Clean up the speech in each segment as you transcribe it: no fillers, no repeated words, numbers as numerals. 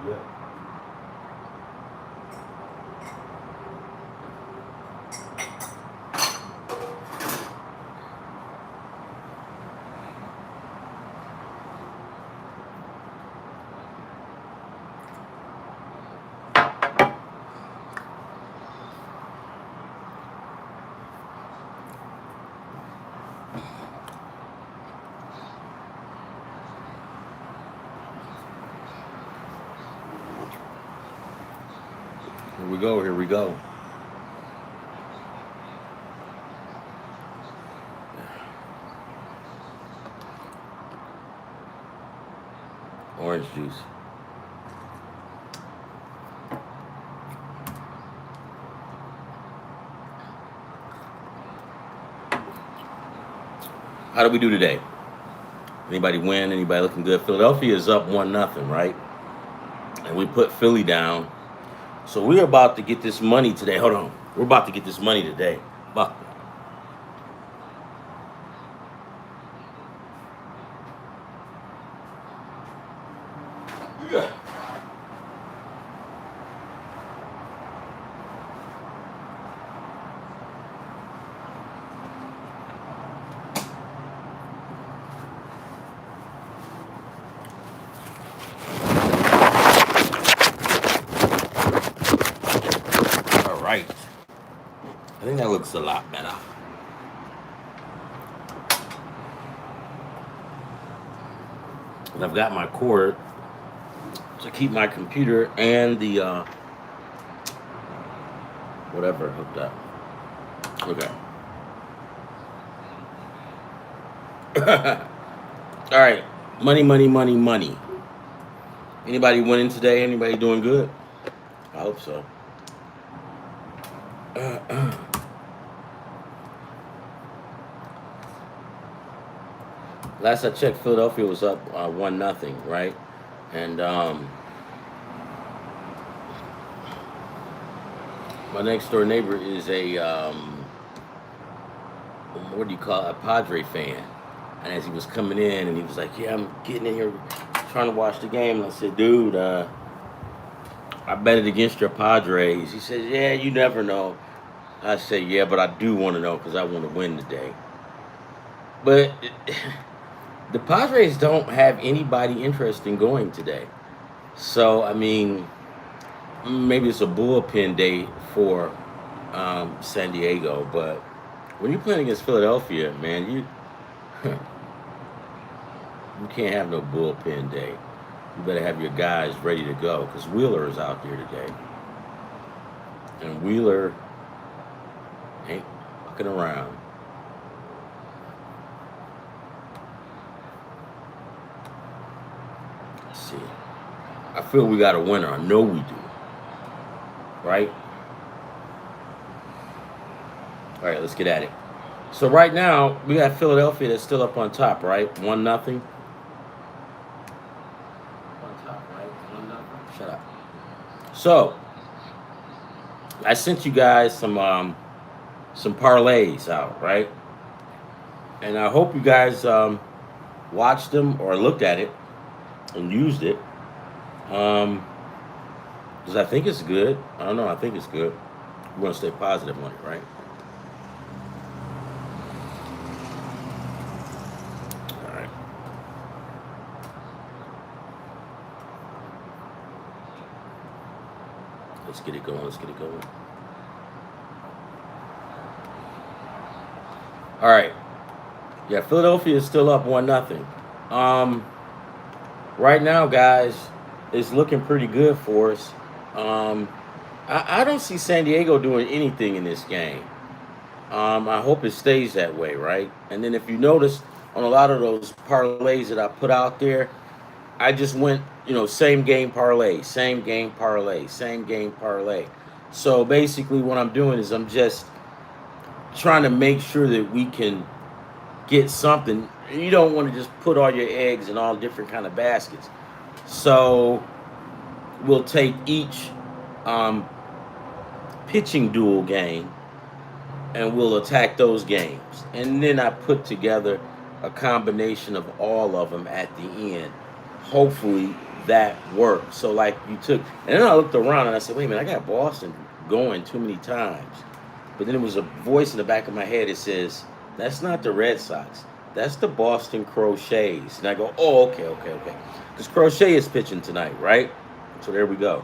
good. Here we go. Here we go. Orange juice. How do we do today? Anybody win? Anybody looking good? Philadelphia is up 1-0, right? And we put Philly down. So we're about to get this money today. Hold on. We're about to get this money today. Fuck. Yeah. All right. I think that looks a lot better. And I've got my cord to keep my computer and the whatever hooked up. Okay. All right. Money, money, money, money. Anybody winning today? Anybody doing good? I hope so. Last I checked, Philadelphia was up 1-0, right? And my next door neighbor is a what do you call it? A Padre fan. And as he was coming in, and he was like, "Yeah, I'm getting in here trying to watch the game." And I said, "Dude, I bet it against your Padres." He said, "Yeah, you never know." I said, "Yeah, but I do want to know because I want to win today." But the Padres don't have anybody interested in going today. So, I mean, maybe it's a bullpen day for San Diego. But when you're playing against Philadelphia, man, you can't have no bullpen day. You better have your guys ready to go because Wheeler is out there today. And Wheeler ain't fucking around. Let's see. I feel we got a winner. I know we do. Right? All right, let's get at it. So right now, we got Philadelphia that's still up on top, right? 1-0. Shut up. So, I sent you guys some parlays out, right? And I hope you guys watched them or looked at it and used it. Because I think it's good. I don't know. I think it's good. We're going to stay positive on it, right? All right. Let's get it going. Let's get it going. All right. Yeah, Philadelphia is still up 1-0. Right now, guys, it's looking pretty good for us. I don't see San Diego doing anything in this game. I hope it stays that way, right? And then if you notice on a lot of those parlays that I put out there, I just went, same game parlay, same game parlay, same game parlay. So basically what I'm doing is I'm just trying to make sure that we can get something. You don't want to just put all your eggs in all different kind of baskets. So we'll take each pitching duel game and we'll attack those games. And then I put together a combination of all of them at the end. Hopefully that work. So like you took, and then I looked around and I said, wait a minute, I got Boston going too many times. But then there was a voice in the back of my head that says, that's not the Red Sox. That's the Boston Crochets. And I go, oh, okay. Because Crochet is pitching tonight, right? So there we go.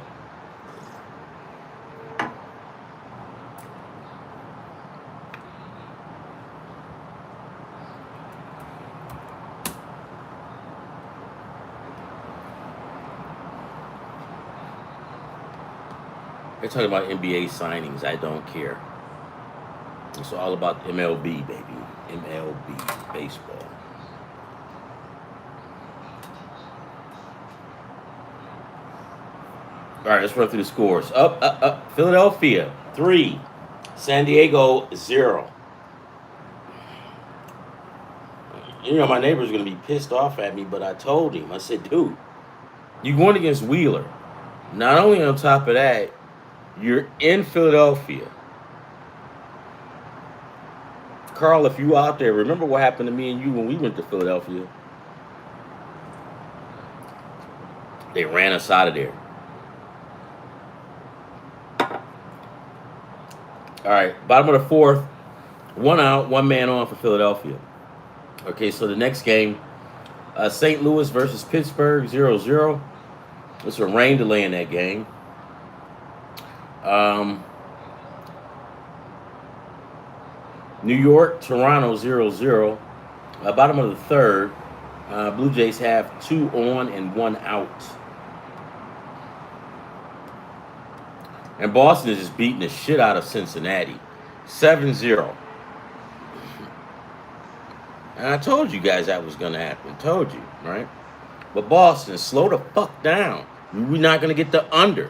They're talking about NBA signings. I don't care. It's all about MLB, baby. MLB baseball. All right, let's run through the scores. Up. Philadelphia, 3. San Diego, 0. You know, my neighbor's going to be pissed off at me, but I told him. I said, dude, you're going against Wheeler. Not only on top of that, you're in Philadelphia. Carl, if you out there, remember what happened to me and you when we went to Philadelphia? They ran us out of there. All right, bottom of the 4th, 1 out, 1 man on for Philadelphia. Okay, so the next game, St. Louis versus Pittsburgh, 0-0. There's a rain delay in that game. New York, Toronto, 0-0. Bottom of the 3rd, Blue Jays have 2 on and 1 out. And Boston is just beating the shit out of Cincinnati, 7-0. And I told you guys that was going to happen. Told you, right? But Boston, slow the fuck down. We're not going to get the under.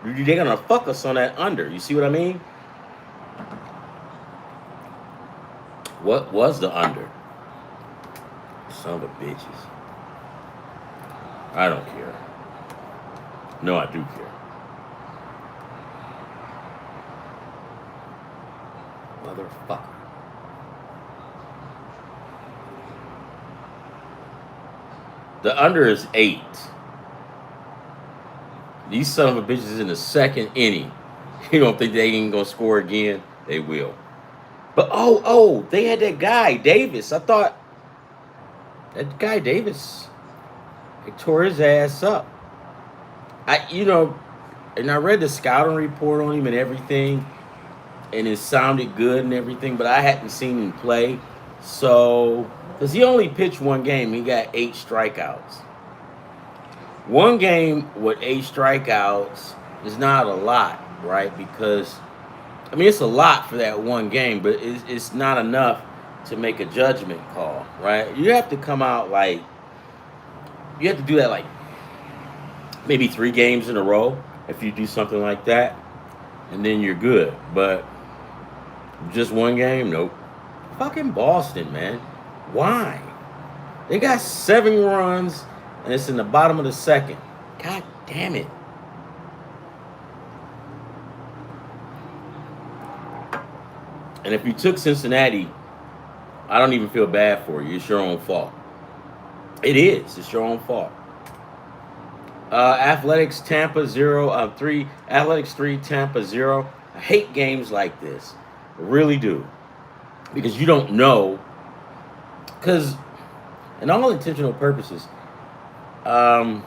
They're going to fuck us on that under. You see what I mean? What was the under? Son of a bitches. I don't care. No, I do care. Motherfucker. The under is 8. These son of a bitches in the 2nd inning. You don't think they ain't gonna score again? They will. But they had that guy Davis. I thought that guy Davis, they tore his ass up. And I read the scouting report on him and everything, and it sounded good and everything, but I hadn't seen him play. So, because he only pitched 1 game, he got 8 strikeouts. 1 game with 8 strikeouts is not a lot, right? Because, I mean, it's a lot for that 1 game, but it's not enough to make a judgment call, right? You have to come out you have to do that maybe 3 games in a row if you do something like that, and then you're good. But just 1 game, nope. Fucking Boston, man. Why? They got 7 runs, and it's in the bottom of the 2nd. God damn it. And if you took Cincinnati, I don't even feel bad for you. It's your own fault. It is. It's your own fault. Athletics, Tampa, 3. Athletics, 3, Tampa, 0. I hate games like this. I really do. Because you don't know. Because, in all intentional purposes, the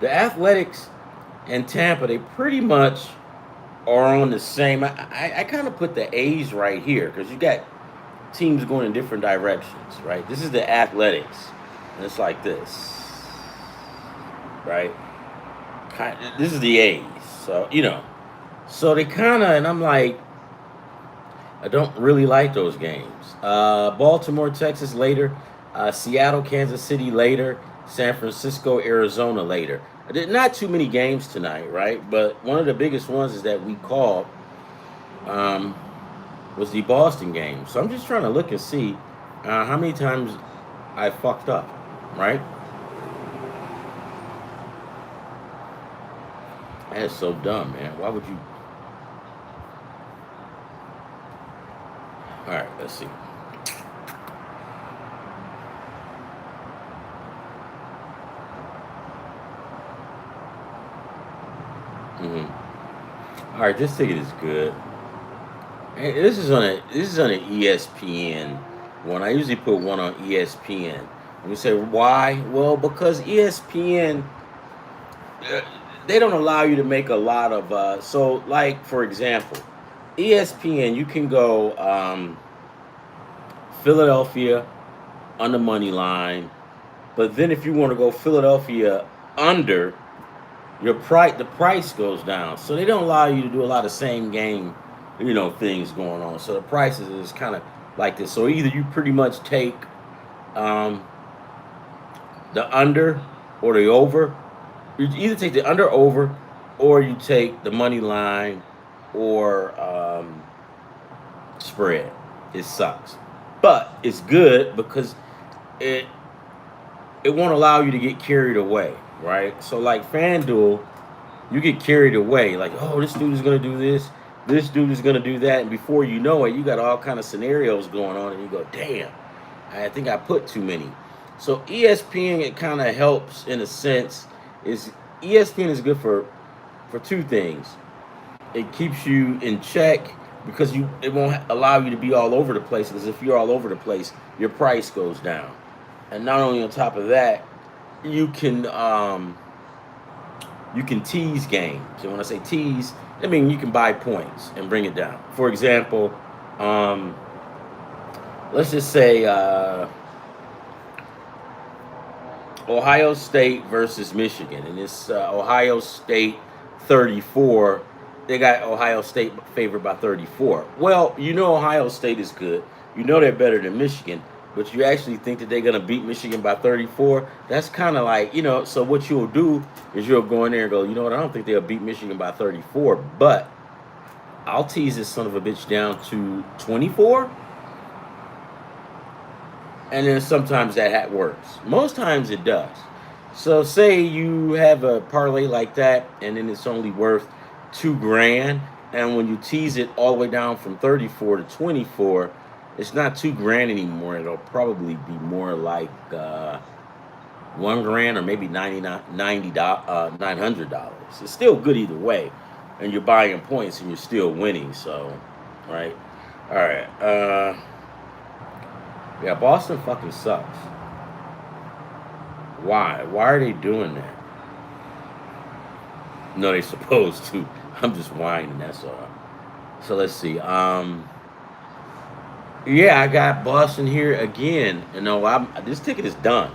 Athletics and Tampa, they pretty much are on the same. I kind of put the A's right here because you got teams going in different directions, right? This is the Athletics, and it's like this, right? This is the A's, so so they kind of, and I'm like, I don't really like those games. Baltimore, Texas later, Seattle, Kansas City later, San Francisco, Arizona later. Not too many games tonight, right? But one of the biggest ones is that we called was the Boston game. So I'm just trying to look and see how many times I fucked up, right? That is so dumb, man. Why would you? All right, let's see. All right, this ticket is good. And this is on an ESPN one. I usually put one on ESPN. And you say why? Well, because ESPN, uh, they don't allow you to make a lot of so like for example, ESPN you can go Philadelphia on the money line, but then if you want to go Philadelphia under, the price goes down. So they don't allow you to do a lot of same game, things going on. So the prices is kind of like this. So either you pretty much take um, the under or the over. You either take the under over, or you take the money line or spread. It sucks, but it's good because it it won't allow you to get carried away, right? So like FanDuel, you get carried away, like, oh, this dude is gonna do this dude is gonna do that, and before you know it, you got all kind of scenarios going on, and you go, damn, I think I put too many. So ESPN, it kind of helps in a sense. Is ESPN is good for two things. It keeps you in check because it won't allow you to be all over the place. Because if you're all over the place, your price goes down. And not only on top of that, you can you can tease games. And when I say tease, I mean you can buy points and bring it down. For example, um, let's just say Ohio State versus Michigan, and it's Ohio State 34. They got Ohio State favored by 34. Well, Ohio State is good. They're better than Michigan, but you actually think that they're going to beat Michigan by 34. That's kind of like, so what you'll do is you'll go in there and go, you know what, I don't think they'll beat Michigan by 34, but I'll tease this son of a bitch down to 24. And then sometimes that works. Most times it does. So say you have a parlay like that, and then it's only worth $2,000, and when you tease it all the way down from 34 to 24, it's not $2,000 anymore. It'll probably be more like $1,000 or maybe $900. It's still good either way, and you're buying points and you're still winning. So, right, all right. Yeah, Boston fucking sucks. Why? Why are they doing that? No, they supposed to. I'm just whining. That's all. So let's see. Yeah, I got Boston here again. This ticket is done.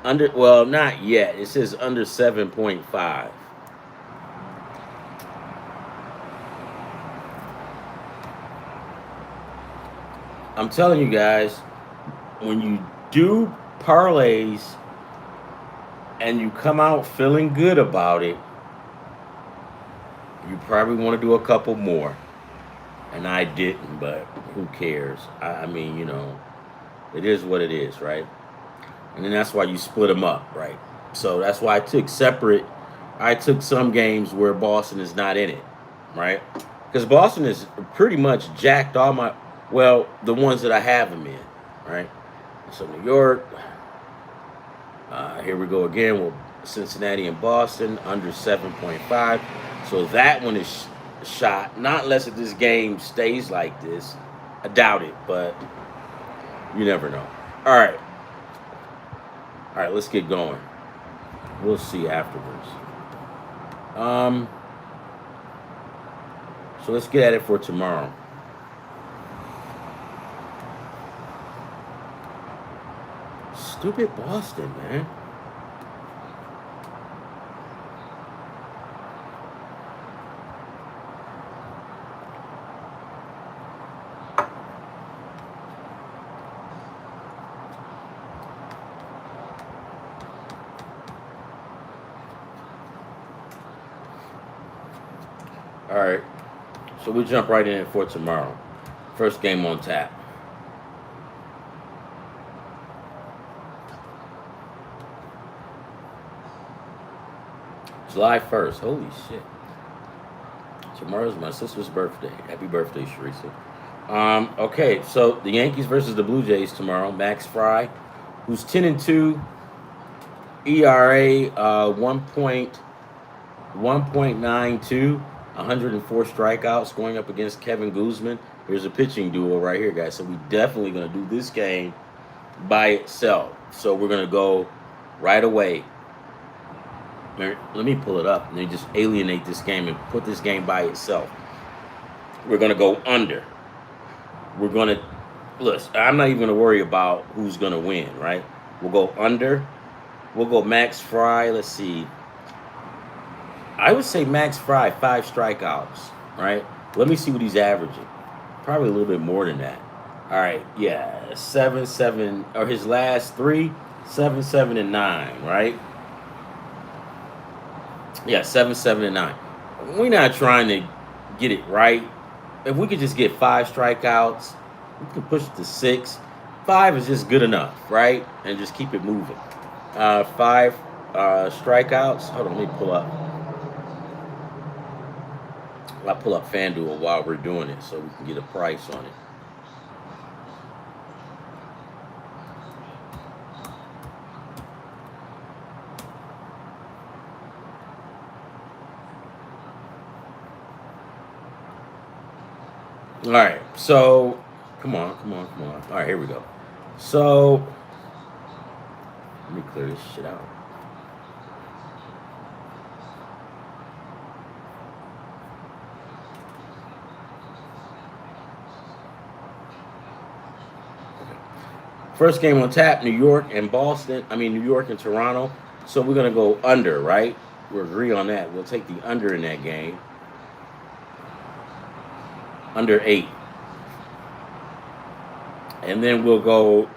Well, not yet. It says under 7.5. I'm telling you guys, when you do parlays and you come out feeling good about it, you probably want to do a couple more. And I didn't, but who cares? I mean, it is what it is, right? And then that's why you split them up, right? So that's why I took some games where Boston is not in it, right? Because Boston is pretty much jacked the ones that I have them in, right? So New York, here we go again. Well, Cincinnati and Boston under 7.5. So that one is shot. Not unless if this game stays like this. I doubt it, but you never know. All right, let's get going. We'll see afterwards. So let's get at it for tomorrow. Stupid Boston, man. All right. So we jump right in for tomorrow. First game on tap. July 1st. Holy shit. Tomorrow's my sister's birthday. Happy birthday, Sharisa. Okay, so the Yankees versus the Blue Jays tomorrow. Max Fry, who's 10-2, ERA 1.0, 1.92, 104 strikeouts going up against Kevin Guzman. Here's a pitching duo right here, guys. So we definitely going to do this game by itself. So we're going to go right away. Let me pull it up and then just alienate this game and put this game by itself. We're going to go under. We're going to, look, I'm not even going to worry about who's going to win, right? We'll go under. We'll go Max Fry. Let's see. I would say Max Fry, 5 strikeouts, right? Let me see what he's averaging. Probably a little bit more than that. All right, yeah, 7, 7, or his last 3, 7, 7, and 9, right? Yeah, 7, 7, and 9. We're not trying to get it right. If we could just get 5 strikeouts, we can push it to 6. 5 is just good enough, right? And just keep it moving. 5 strikeouts. Hold on, let me pull up. I'll pull up FanDuel while we're doing it so we can get a price on it. All right, so come on. All right, here we go. So let me clear this shit out. First game on tap, New York and Boston. New York and Toronto. So we're going to go under, right? We'll agree on that. We'll take the under in that game. Under 8. And then we'll go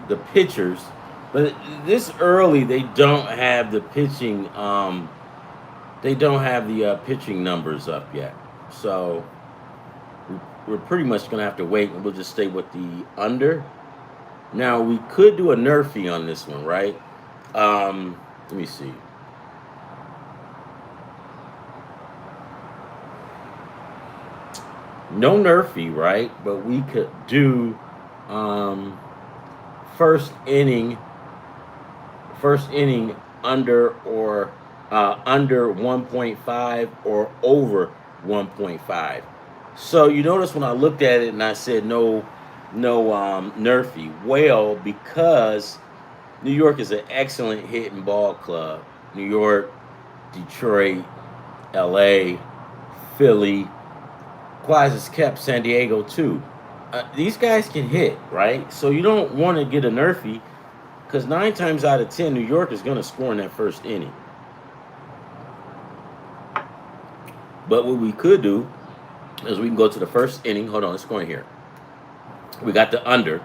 the pitchers. But this early, they don't have the pitching. They don't have the pitching numbers up yet. So we're pretty much going to have to wait, and we'll just stay with the under. Now, we could do a Nerfy on this one, right? Let me see. No Nerfy, right? But we could do first inning under or under 1.5 or over 1.5. So you notice when I looked at it and I said no Nerfy. Well, because New York is an excellent hitting ball club. New York, Detroit, LA, Philly, Quas kept San Diego too. These guys can hit, right? So you don't want to get a Nerfy because 9 times out of 10, New York is going to score in that first inning. But what we could do is we can go to the first inning. Hold on, let's go in here. We got the under.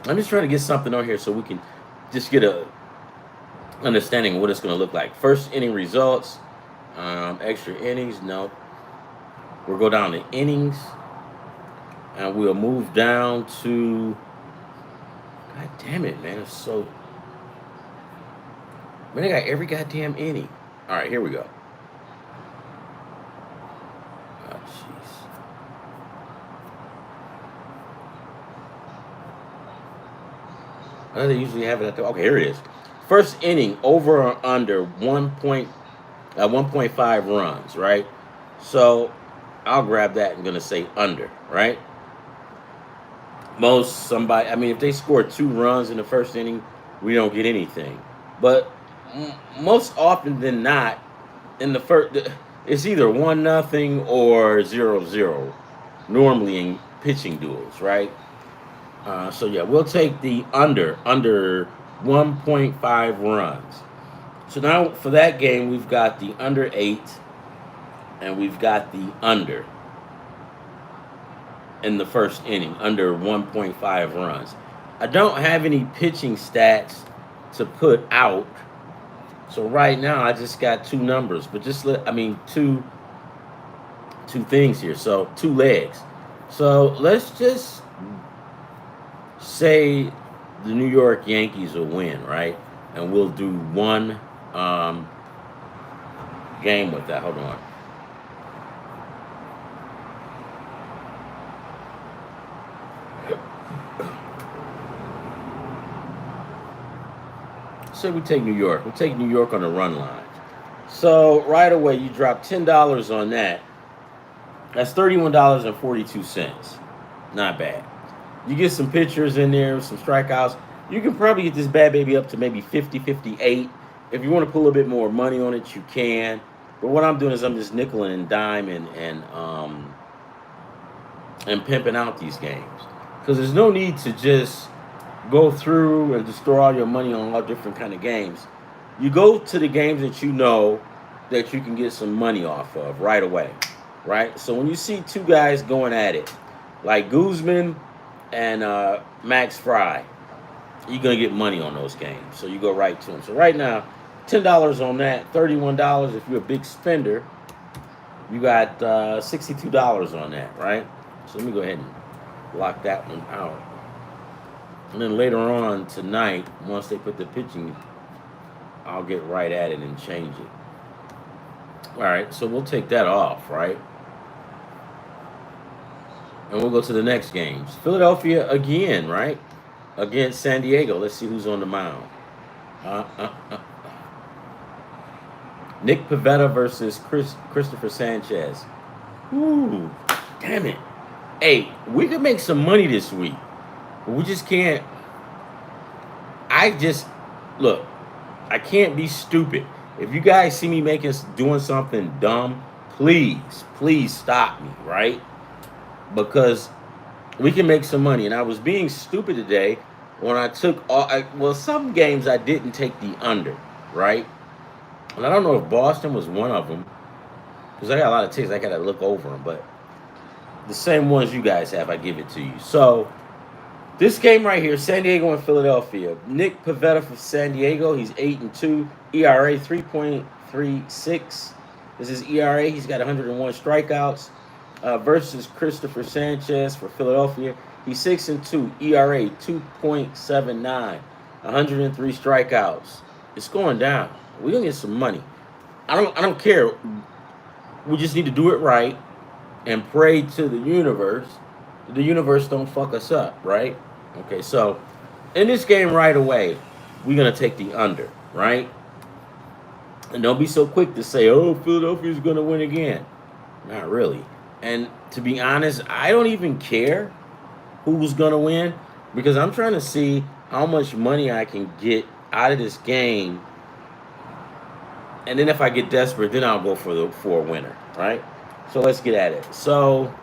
I'm just trying to get something on here so we can just get a understanding of what it's going to look like. First inning results, extra innings. No, we'll go down to innings, and we'll move down to. God damn it, man! It's so. Man, I got every goddamn inning. All right, here we go. Oh, jeez. I know they usually have it at the. Okay, here it is. First inning, over or under 1.5 runs, right? So I'll grab that and gonna say under, right? If they score 2 runs in the first inning, we don't get anything. But most often than not, in the first, it's either 1-0 or 0-0. Normally in pitching duels, right? So yeah, we'll take the under 1.5 runs. So now for that game, we've got the under 8, and we've got the under in the first inning, under 1.5 runs. I don't have any pitching stats to put out. So right now I just got 2 numbers, but two things here. So 2 legs. So let's just say the New York Yankees will win, right? And we'll do 1 game with that. Hold on. Say we take New York. We'll take New York on the run line. So right away, you drop $10 on that. That's $31.42. Not bad. You get some pitchers in there, some strikeouts. You can probably get this bad baby up to maybe 50, 58. If you want to put a little bit more money on it, you can. But what I'm doing is I'm just nickel and dime and pimping out these games, because there's no need to just go through and just throw all your money on all different kind of games. You go to the games that you know that you can get some money off of right away, right? So when you see two guys going at it, like Guzman and Max Fry, you're gonna get money on those games. So you go right to them. So right now, $10 on that, $31 if you're a big spender. You got $62 on that, right? So let me go ahead and lock that one out. And then later on tonight, once they put the pitching, I'll get right at it and change it. All right, so we'll take that off, right? And we'll go to the next games. Philadelphia again, right? Against San Diego. Let's see who's on the mound. Nick Pivetta versus Christopher Sanchez. Ooh, damn it. Hey, we could make some money this week. But we just can't. Look, I can't be stupid. If you guys see me doing something dumb, please stop me, right? Because we can make some money. And I was being stupid today when I took some games I didn't take the under, right? And I don't know if Boston was one of them, because I got a lot of tickets. I got to look over them, but the same ones you guys have, I give it to you. So this game right here, San Diego and Philadelphia. Nick Pivetta for San Diego. He's 8-2, ERA 3.36. This is ERA. He's got 101 strikeouts. Versus Christopher Sanchez for Philadelphia. He's 6-2, ERA 2.79, 103 strikeouts. It's going down. We're gonna get some money. I don't care. We just need to do it right and pray to the universe. The universe don't fuck us up, right? Okay, so in this game right away, we're gonna take the under, right? And don't be so quick to say, "Oh, Philadelphia's gonna win again." Not really. And to be honest, I don't even care who's going to win, because I'm trying to see how much money I can get out of this game. And then if I get desperate, then I'll go for a winner, right? So let's get at it. So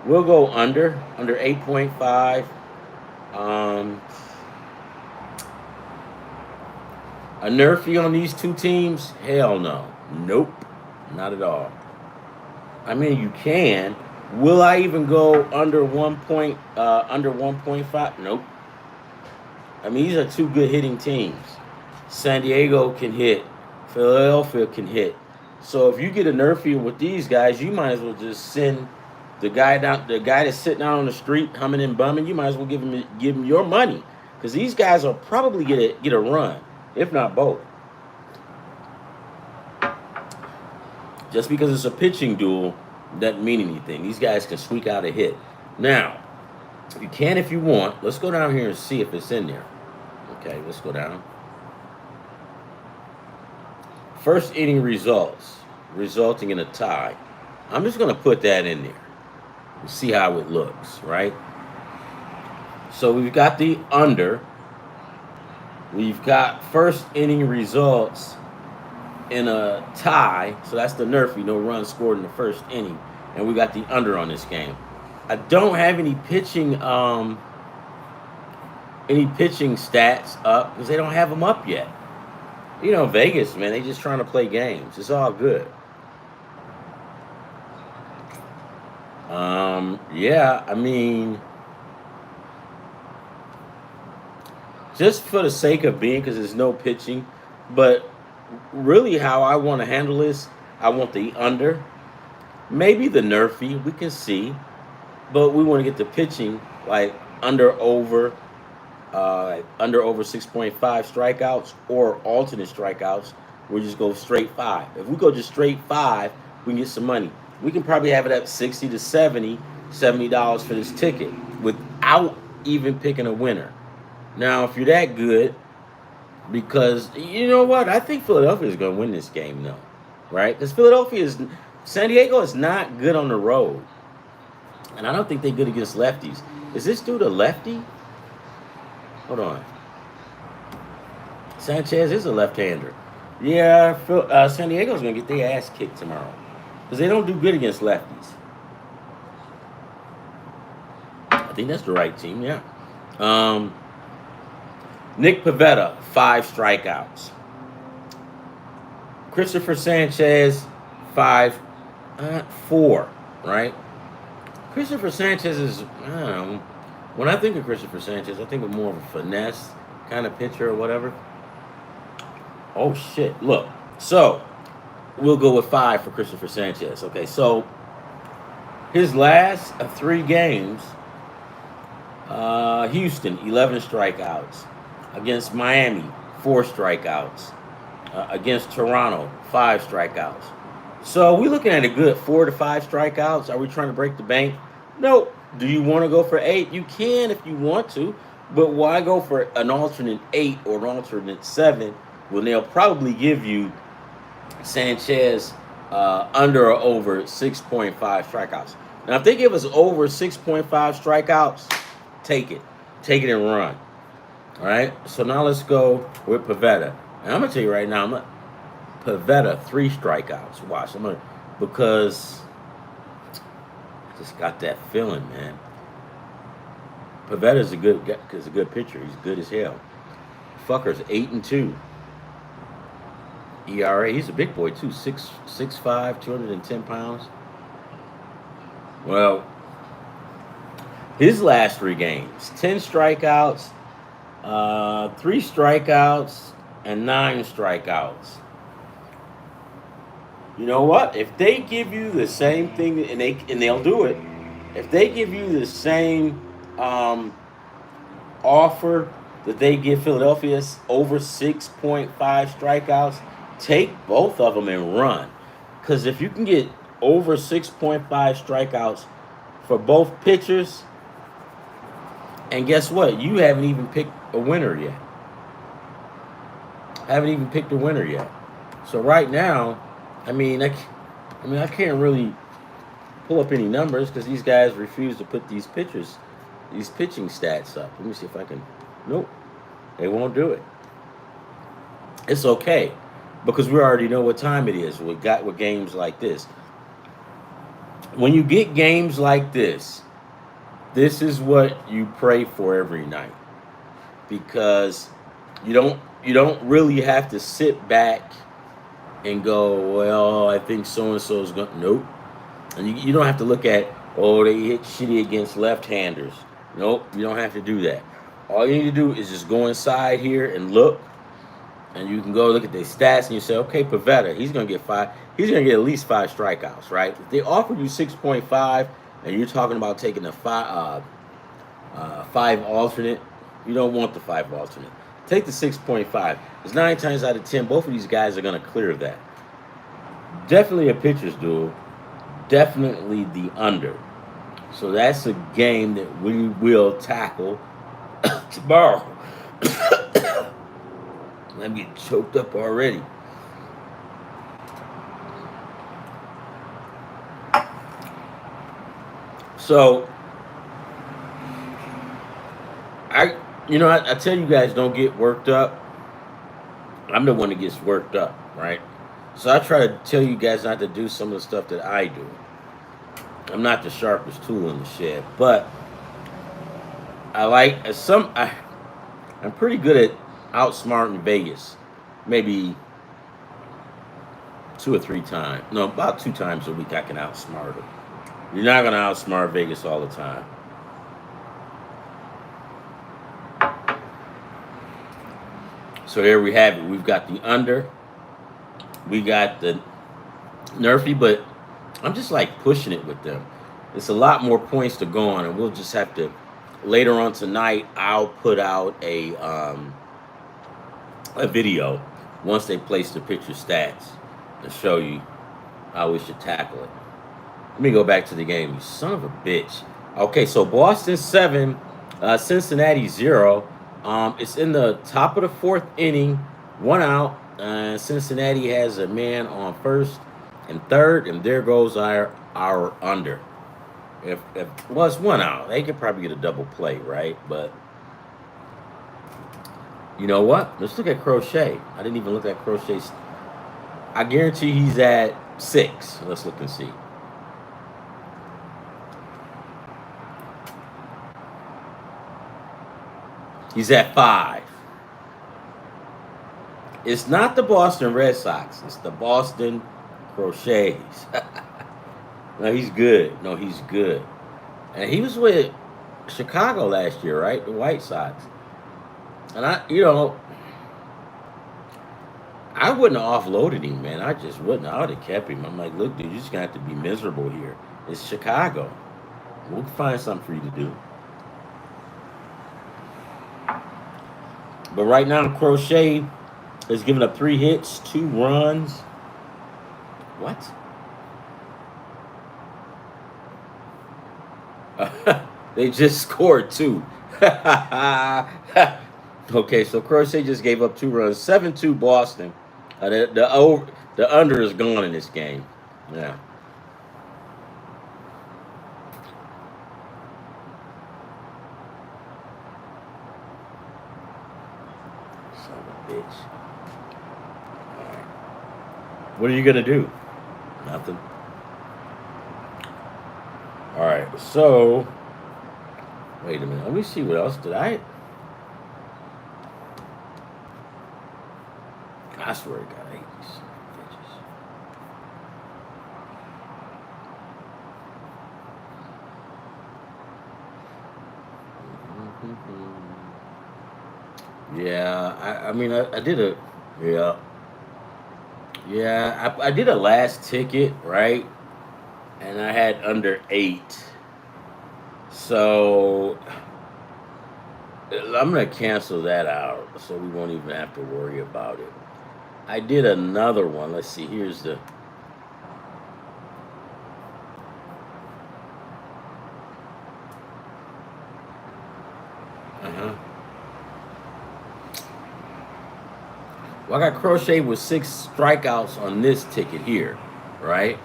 we'll go under 8.5. A nerfy on these two teams? Hell no. Nope. Not at all. I mean, you can. Will I even go under 1.5? Nope. I mean, these are two good hitting teams. San Diego can hit. Philadelphia can hit. So if you get a nerfy with these guys, you might as well just send the guy that's sitting out on the street humming and bumming. You might as well give him your money, because these guys will probably get a run, if not both. Just because it's a pitching duel doesn't mean anything. These guys can squeak out a hit. Now, you can if you want. Let's go down here and see if it's in there. Okay, let's go down. First inning results, resulting in a tie. I'm just going to put that in there and see how it looks, right? So we've got the under. We've got first inning results in a tie, so that's the nerfy, no runs scored in the first inning, and we got the under on this game. I don't have any pitching stats up, because they don't have them up yet. You know, Vegas, man, they just trying to play games. It's all good. Yeah, I mean, just for the sake of being, because there's no pitching, but really how I want to handle this, I want the under, maybe the nerfy, we can see, but we want to get the pitching like under over 6.5 strikeouts or alternate strikeouts. We'll just go straight 5. If we go just straight 5, we can get some money. We can probably have it at $60 to $70 for this ticket without even picking a winner. Now, if you're that good, because you know what? I think Philadelphia is going to win this game, though, right? Because San Diego is not good on the road, and I don't think they're good against lefties. Is this dude a lefty? Hold on. Sanchez is a left-hander. Yeah, San Diego's going to get their ass kicked tomorrow because they don't do good against lefties. I think that's the right team, yeah. Nick Pivetta, 5 strikeouts. Christopher Sanchez, 4, right? Christopher Sanchez is, I don't know. When I think of Christopher Sanchez, I think of more of a finesse kind of pitcher or whatever. Oh, shit. Look. So, we'll go with 5 for Christopher Sanchez. Okay, so his last 3 games, Houston, 11 strikeouts. Against Miami, 4 strikeouts. Against Toronto, 5 strikeouts. So we're looking at a good 4 to 5 strikeouts. Are we trying to break the bank? No. Do you want to go for 8? You can if you want to. But why go for an alternate 8 or an alternate 7 when they'll probably give you Sanchez under or over 6.5 strikeouts? Now, if they give us over 6.5 strikeouts, take it. Take it and run. All right? So now let's go with Pivetta. And I'm going to tell you right now, Pivetta, 3 strikeouts. Watch. Because I just got that feeling, man. Pavetta's a good pitcher. He's good as hell. Fucker's 8-2. ERA. He's a big boy too. 6'5", 210 pounds. Well, his last 3 games, 10 strikeouts, 3 strikeouts, and 9 strikeouts. You know what? If they give you the same thing, and they'll do it, if they give you the same offer that they give Philadelphia, over 6.5 strikeouts, take both of them and run. Because if you can get over 6.5 strikeouts for both pitchers, and guess what? You haven't even picked a winner yet. So right now, I can't really pull up any numbers because these guys refuse to put these pitching stats up. Let me see if I can. Nope, they won't do it. It's okay because we already know what time it is. We got with games like this. When you get games like this is what you pray for every night, because you don't really have to sit back and go, well, I think so-and-so is going to... Nope. And you don't have to look at, oh, they hit shitty against left-handers. Nope, you don't have to do that. All you need to do is just go inside here and look, and you can go look at their stats, and you say, okay, Pivetta, he's going to get at least 5 strikeouts, right? If they offered you 6.5, and you're talking about taking a 5 alternate, you don't want the 5 alternate. Take the 6.5. Because 9 times out of 10, both of these guys are going to clear that. Definitely a pitcher's duel. Definitely the under. So that's a game that we will tackle tomorrow. I'm getting choked up already. So, I tell you guys, don't get worked up. I'm the one that gets worked up, right? So I try to tell you guys not to do some of the stuff that I do. I'm not the sharpest tool in the shed, but I'm pretty good at outsmarting Vegas. Maybe 2 or 3 times. No, about 2 times a week I can outsmart them. You're not going to outsmart Vegas all the time. So here we have it. We've got the under. We got the Nerfy, but I'm just like pushing it with them. It's a lot more points to go on, and we'll just have to, later on tonight, I'll put out a video once they place the pitcher stats to show you how we should tackle it. Let me go back to the game. You son of a bitch. Okay, so Boston 7, Cincinnati 0. It's in the top of the fourth inning, one out. Cincinnati has a man on first and third, and there goes our under. If well, it's one out, they could probably get a double play, right? But you know what? Let's look at Crochet. I didn't even look at Crochet's. I guarantee he's at 6. Let's look and see. He's at 5. It's not the Boston Red Sox. It's the Boston Crochets. No, he's good. No, he's good. And he was with Chicago last year, right? The White Sox. And I wouldn't have offloaded him, man. I just wouldn't. I would have kept him. I'm like, look, dude, you're just gonna have to be miserable here. It's Chicago. We'll find something for you to do. But right now, Crochet is giving up 3 hits, 2 runs. What? They just scored 2. Okay, so Crochet just gave up 2 runs, 7-2 Boston. The under is gone in this game. Yeah. Son of a bitch. All right. What are you gonna do? Nothing. All right. So, wait a minute. Let me see what else did I. I swear to God, I hate these bitches. Yeah, I mean, I did a, yeah, yeah, I did a last ticket, right? And I had under 8. So I'm going to cancel that out so we won't even have to worry about it. I did another one. Let's see. Here's the. Uh-huh. Well, I got Crochet with 6 strikeouts on this ticket here, right?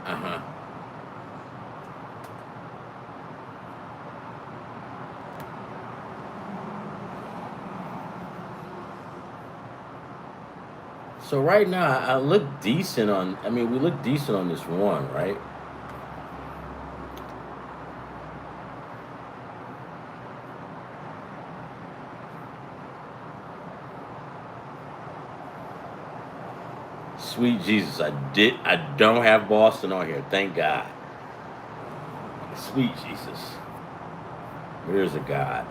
Uh-huh. So right now, I look decent on. I mean, we look decent on this one, right? Sweet Jesus, I don't have Boston on here. Thank God. Sweet Jesus. There's a God.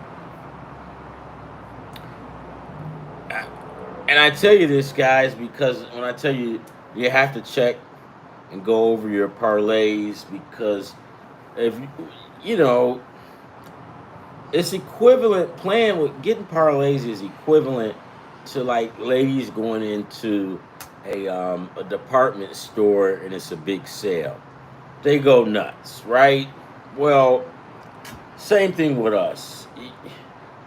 And I tell you this, guys, because when I tell you, you have to check and go over your parlays because if you know, it's equivalent. Playing with getting parlays is equivalent to like ladies going into a department store and it's a big sale. They go nuts, right? Well, same thing with us.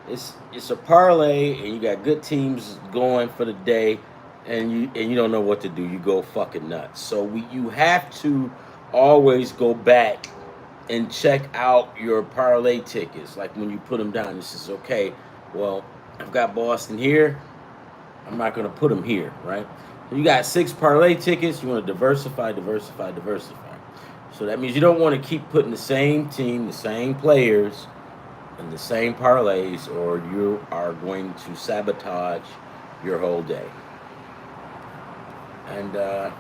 It's a parlay, and you got good teams going for the day, and you don't know what to do. You go fucking nuts. So you have to always go back and check out your parlay tickets. Like when you put them down, this is okay. Well, I've got Boston here. I'm not going to put them here, right? So you got 6 parlay tickets. You want to diversify, diversify, diversify. So that means you don't want to keep putting the same team, the same players, and the same parlays, or you are going to sabotage your whole day. And yeah,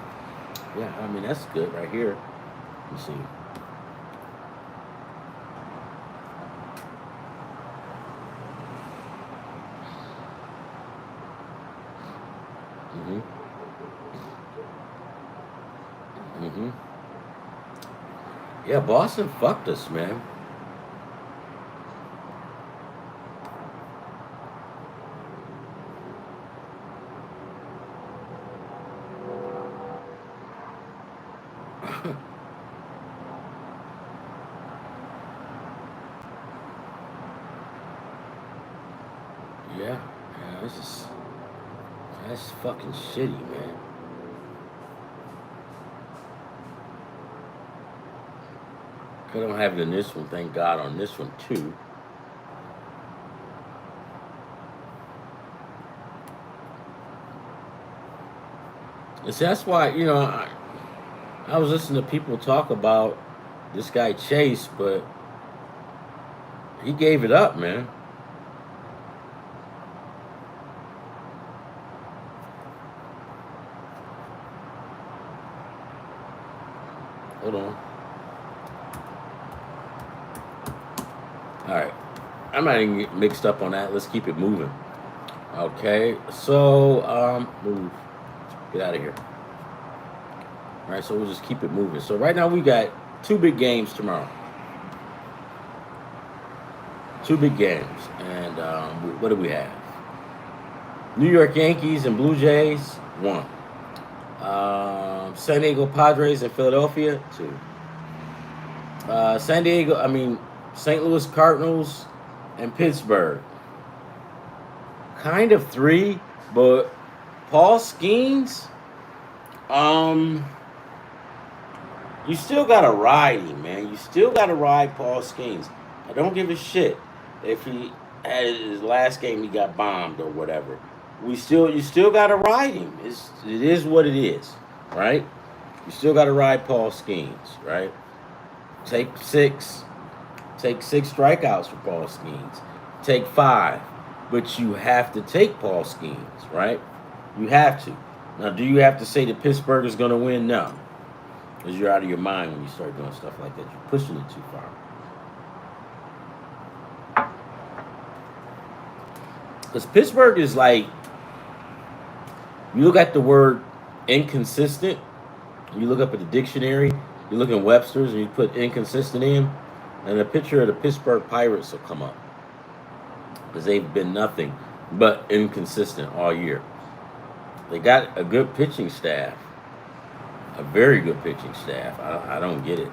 I mean that's good right here. You see. Mhm. Mhm. Yeah, Boston fucked us, man. That's fucking shitty, man. I don't have it in this one, thank God, on this one too. And see, that's why, I was listening to people talk about this guy Chase, but he gave it up, man. Hold on. All right. I might even get mixed up on that. Let's keep it moving. Okay. So, move. Get out of here. All right. So we'll just keep it moving. So right now we got 2 big games tomorrow. 2 big games. And what do we have? New York Yankees and Blue Jays, 1. San Diego Padres and Philadelphia, 2. St. Louis Cardinals and Pittsburgh. Kind of 3, but Paul Skeens, you still got to ride him, man. You still got to ride Paul Skeens. I don't give a shit if he had his last game he got bombed or whatever. You still got to ride him. It is what it is, right? You still got to ride Paul Skeens, right? Take 6 strikeouts for Paul Skeens. Take 5, but you have to take Paul Skeens, right? You have to. Now, do you have to say that Pittsburgh is going to win? No, because you're out of your mind when you start doing stuff like that. You're pushing it too far. Because Pittsburgh is like, you look at the word inconsistent, you look up at the dictionary, you look in Webster's and you put inconsistent in, and a picture of the Pittsburgh Pirates will come up. Because they've been nothing but inconsistent all year. They got a good pitching staff. A very good pitching staff. I don't get it.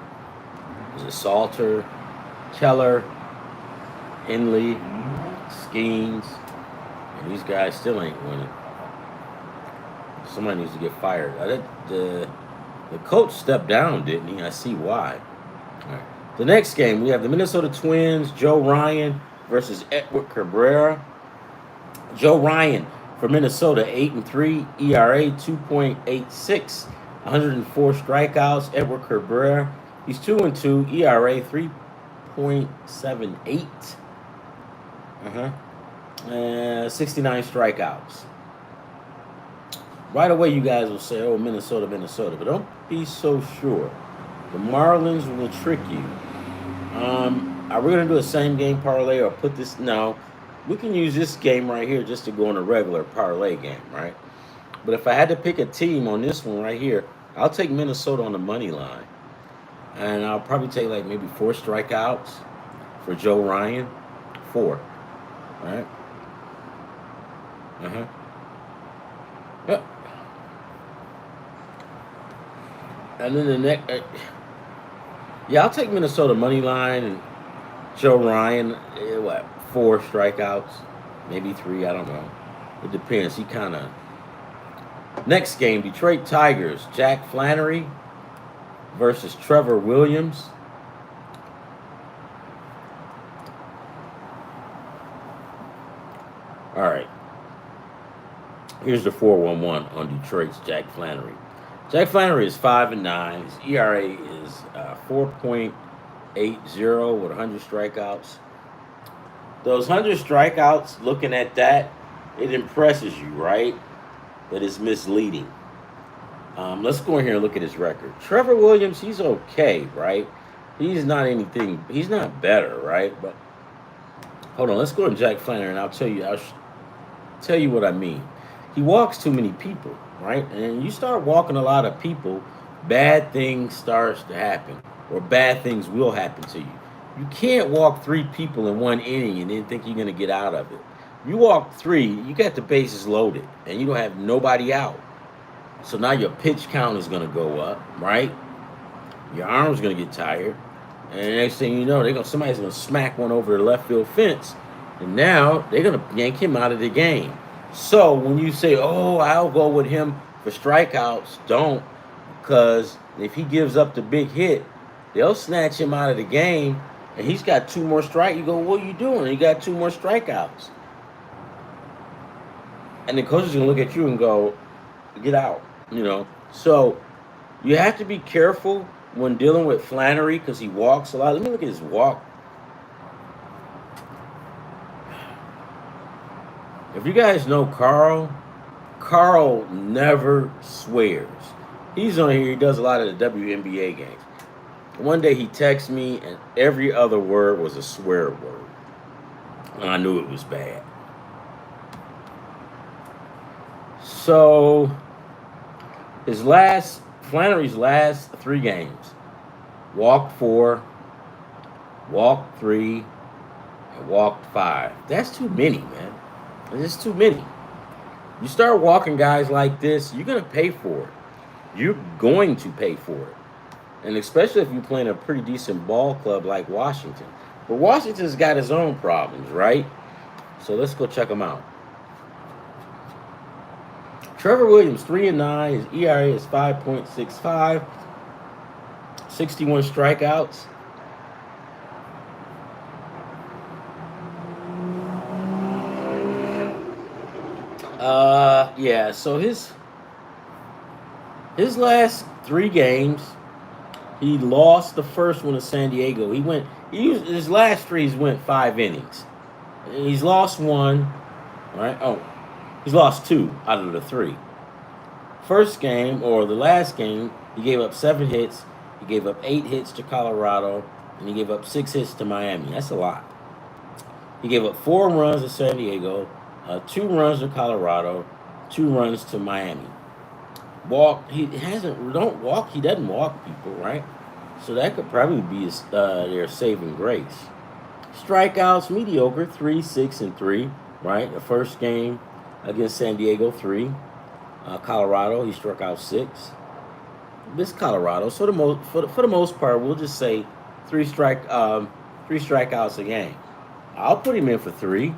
Is it Salter, Keller, Henley, Skeens? And these guys still ain't winning. Somebody needs to get fired. The coach stepped down, didn't he? I see why. All right. The next game, we have the Minnesota Twins, Joe Ryan versus Edward Cabrera. Joe Ryan for Minnesota, 8-3, ERA 2.86, 104 strikeouts. Edward Cabrera, he's 2-2, ERA 3.78. 69 strikeouts. Right away, you guys will say, oh, Minnesota. But don't be so sure. The Marlins will trick you. Are we going to do a same game parlay or put this? No. We can use this game right here just to go on a regular parlay game, right? But if I had to pick a team on this one right here, I'll take Minnesota on the money line. And I'll probably take like maybe 4 strikeouts for Joe Ryan. 4. All right? Yep. And then the next, I'll take Minnesota money line and Joe Ryan. 4 strikeouts, maybe 3. I don't know. It depends. He kind of. Next game, Detroit Tigers, Jack Flannery versus Trevor Williams. All right. Here's the 4-1-1 on Detroit's Jack Flannery. Jack Flannery is 5-9. His ERA is 4.80 with 100 strikeouts. Those 100 strikeouts, looking at that, it impresses you, right? But it's misleading. Let's go in here and look at his record. Trevor Williams, he's okay, right? He's not anything. He's not better, right? But hold on, let's go to Jack Flannery, and I'll tell you what I mean. He walks too many people, right? And you start walking a lot of people, bad things starts to happen, or bad things will happen to you. You can't walk 3 people in one inning and then think you're going to get out of it. You walk 3, you got the bases loaded, and you don't have nobody out. So now your pitch count is going to go up, right? Your arm's going to get tired. And the next thing you know, somebody's going to smack one over the left field fence. And now they're going to yank him out of the game. So when you say, "Oh, I'll go with him for strikeouts," don't, because if he gives up the big hit, they'll snatch him out of the game, and he's got two more strike. You go, "What are you doing? You got two more strikeouts," and the coach is gonna look at you and go, "Get out," you know. So you have to be careful when dealing with Flannery because he walks a lot. Let me look at his walk. If you guys know Carl never swears. He's on here. He does a lot of the WNBA games. One day he texted me, and every other word was a swear word, and I knew it was bad. So Flannery's last 3 games, walked 4, walked 3, and walked 5. That's too many, man. It's too many. You start walking guys like this, you're gonna pay for it. You're going to pay for it. And especially if you play in a pretty decent ball club like Washington. But Washington's got his own problems, right? So let's go check them out. Trevor Williams, 3-9. His ERA is 5.65. 61 strikeouts. Yeah, so his last 3 games, he lost the first one to San Diego. His last 3 he's went 5 innings. He's lost 1, right? Oh, he's lost 2 out of the 3. First game, or the last game, he gave up 7 hits. He gave up 8 hits to Colorado, and he gave up 6 hits to Miami. That's a lot. He gave up 4 runs to San Diego, 2 runs to Colorado, 2 runs to Miami. He doesn't walk people, right? So that could probably be their saving grace. Strikeouts, mediocre, 3, 6, and 3, right? The first game against San Diego, 3. Colorado, he struck out 6. This Colorado, so for the most part, we'll just say 3 strikeouts a game. I'll put him in for 3.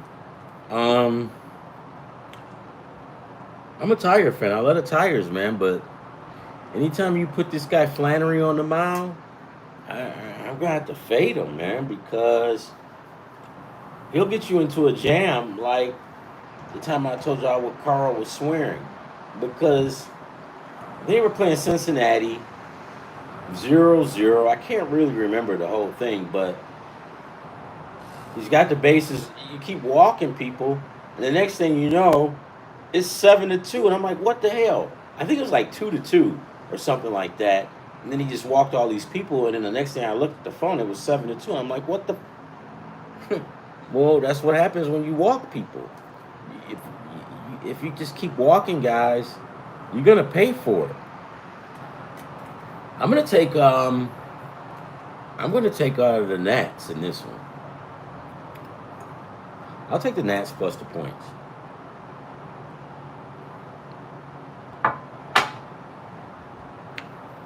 I'm a Tiger fan. I love the Tigers, man. But anytime you put this guy Flannery on the mound, I'm gonna have to fade him, man, because he'll get you into a jam like the time I told y'all what Carl was swearing. Because they were playing Cincinnati 0-0. I can't really remember the whole thing, but he's got the bases. You keep walking people, and the next thing you know, it's 7-2, and I'm like, what the hell? I think it was like 2-2 or something like that. And then he just walked all these people, and then the next thing I looked at the phone, it was 7-2. And I'm like, what the? Well, that's what happens when you walk people. If you just keep walking guys, you're gonna pay for it. I'm gonna take the Nats in this one. I'll take the Nats plus the points.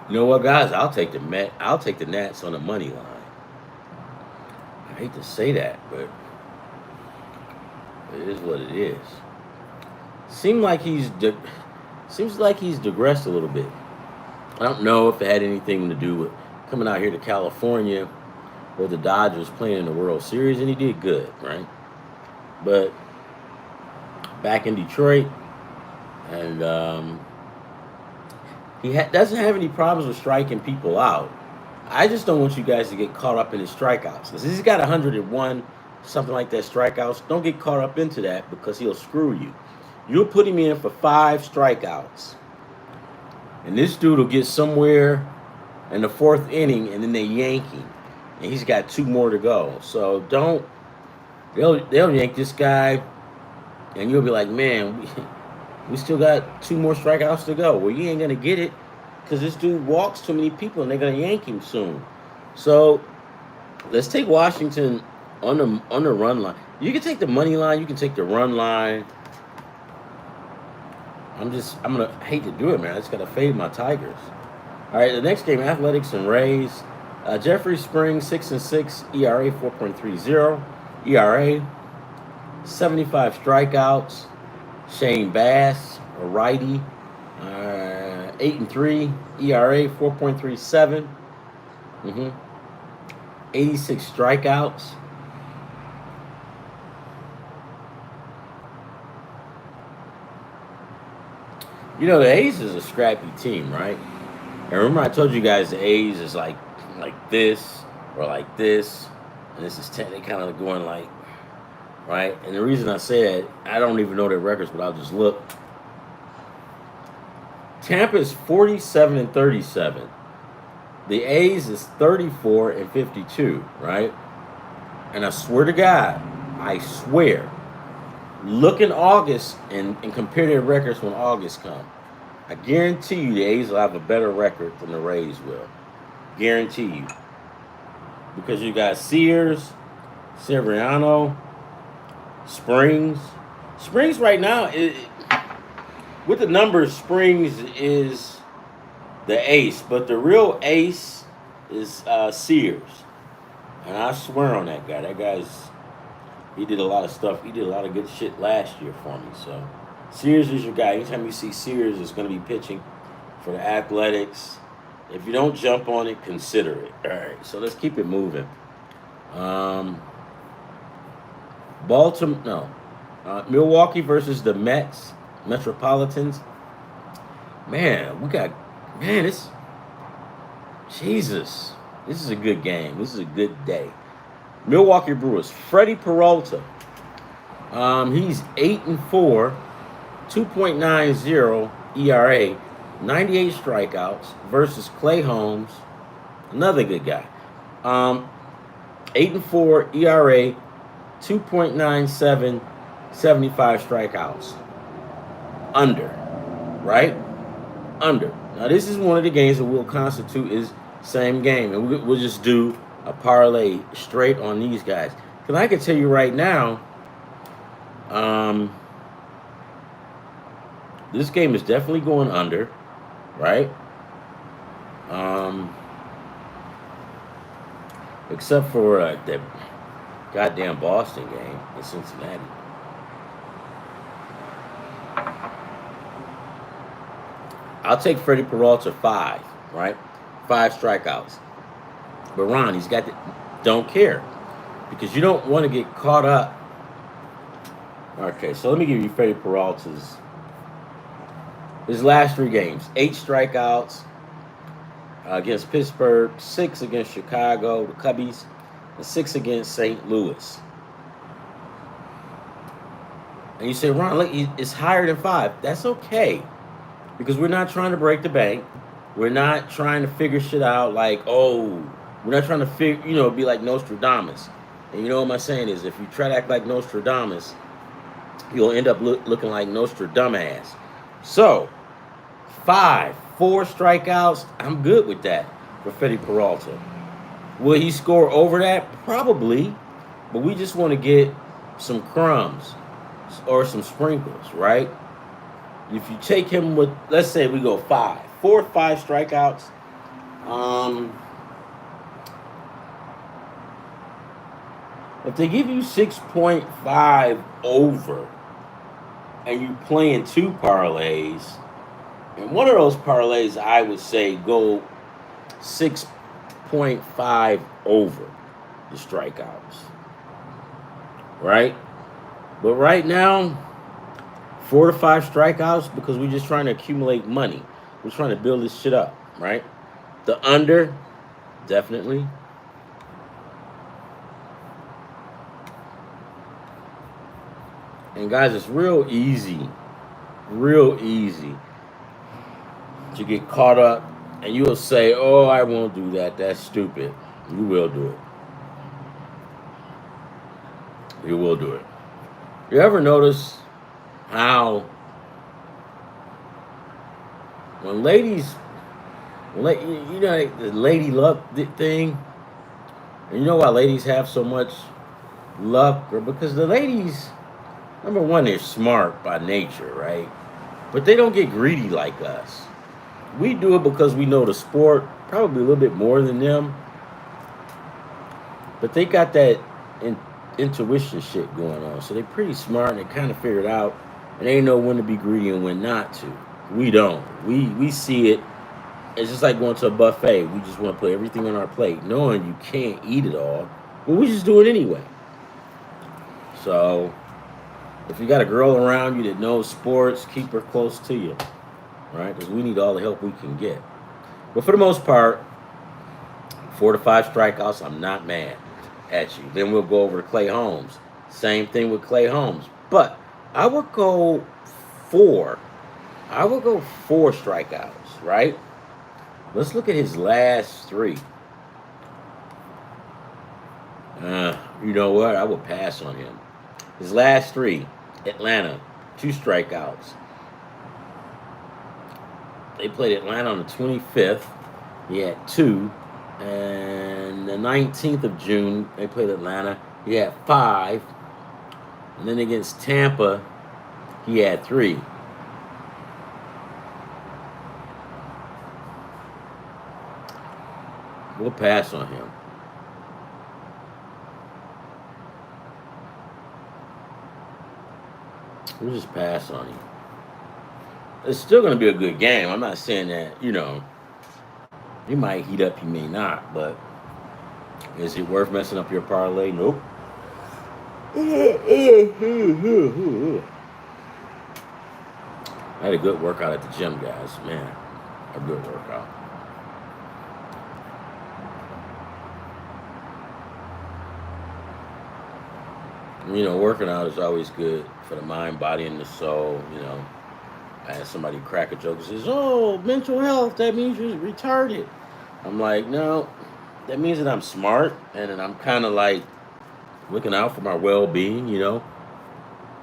You know what, guys? I'll take the Nats on the money line. I hate to say that, but it is what it is. Seems like he's digressed a little bit. I don't know if it had anything to do with coming out here to California where the Dodgers playing in the World Series, and he did good, right? But back in Detroit, and he doesn't have any problems with striking people out. I just don't want you guys to get caught up in his strikeouts. Because he's got 101, something like that, strikeouts. Don't get caught up into that because he'll screw you. You'll put him in for 5 strikeouts. And this dude will get somewhere in the 4th inning, and then they yank him. And he's got 2 more to go. So they'll yank this guy, and you'll be like, man, we still got 2 more strikeouts to go. Well, you ain't going to get it because this dude walks too many people, and they're going to yank him soon. So let's take Washington on the run line. You can take the money line. You can take the run line. I'm going to hate to do it, man. I just got to fade my Tigers. All right, the next game, Athletics and Rays. Jeffrey Springs, 6-6, ERA 4.30, ERA 75 strikeouts. Shane Bass, a righty, 8-3, ERA 4.37, 86 strikeouts. You know, the A's is a scrappy team, right? And remember, I told you guys the A's is like this or like this, and this is 10. They kind of going like, right? And the reason I say that, I don't even know their records, but I'll just look. Tampa is 47-37. The A's is 34-52, right? And I swear to God, I swear, look in August and compare their records when August comes. I guarantee you the A's will have a better record than the Rays will. Guarantee you. Because you got Sears, Severiano, Springs. Springs right now, with the numbers, Springs is the ace. But the real ace is Sears. And I swear on that guy. That guy's, he did a lot of stuff. He did a lot of good shit last year for me. So Sears is your guy. Anytime you see Sears, it's going to be pitching for the Athletics. If you don't jump on it, consider it. All right, so let's keep it moving. Milwaukee versus the Metropolitans. Jesus. This is a good game. This is a good day. Milwaukee Brewers, Freddie Peralta. He's 8-4, 2.90 ERA, 98 strikeouts versus Clay Holmes, another good guy. 8-4 ERA, 2.97, 75 strikeouts. Under, right? Under. Now this is one of the games that will constitute is same game, and we'll just do a parlay straight on these guys. Because I can tell you right now, this game is definitely going under, right? Except for that goddamn Boston game in Cincinnati. I'll take Freddie Peralta 5, right? 5 strikeouts. But Ron, he's got the, don't care. Because you don't want to get caught up. Okay, so let me give you Freddie Peralta's his last 3 games. 8 strikeouts against Pittsburgh, 6 against Chicago, the Cubbies, and 6 against St. Louis. And you say, Ron, look, it's higher than 5. That's okay. Because we're not trying to break the bank. We're not trying to figure shit out like, we're not trying to be like Nostradamus. And you know what my saying is, if you try to act like Nostradamus, you'll end up looking like Nostradamus. So, 4 strikeouts, I'm good with that for Freddie Peralta. Will he score over that? Probably. But we just want to get some crumbs or some sprinkles, right? If you take him with, let's say we go 4 or 5 strikeouts. If they give you 6.5 over and you playing 2 parlays, and one of those parlays I would say go 6.5 over the strikeouts. Right? But right now, 4 to 5 strikeouts because we're just trying to accumulate money. We're trying to build this shit up, right? The under, definitely. And guys, it's real easy to get caught up. And you'll say, oh, I won't do that. That's stupid. You will do it. You will do it. You ever notice how when ladies, you know, the lady luck thing, and you know why ladies have so much luck? Or because the ladies, number one, they're smart by nature, right? But they don't get greedy like us. We do it because we know the sport probably a little bit more than them. But they got that intuition shit going on. So they're pretty smart and they kind of figured out and they know when to be greedy and when not to. We don't. We see it. It's just like going to a buffet. We just want to put everything on our plate, knowing you can't eat it all, but we just do it anyway. So if you got a girl around you that knows sports, keep her close to you, right? Because we need all the help we can get. But for the most part, 4 to 5 strikeouts, I'm not mad at you. Then we'll go over to Clay Holmes. Same thing with Clay Holmes. But I would go 4. I would go 4 strikeouts, right? Let's look at his last 3. You know what? I would pass on him. His last 3, Atlanta, 2 strikeouts. They played Atlanta on the 25th. He had 2. And the 19th of June, they played Atlanta. He had 5. And then against Tampa, he had 3. We'll pass on him. We'll just pass on him. It's still going to be a good game. I'm not saying that, he might heat up, he may not, but is it worth messing up your parlay? Nope. I had a good workout at the gym, guys. Man, a good workout. Working out is always good for the mind, body, and the soul. I had somebody crack a joke and says, "Oh, mental health, that means you're retarded." I'm like, no, that means that I'm smart and that I'm kind of like looking out for my well-being,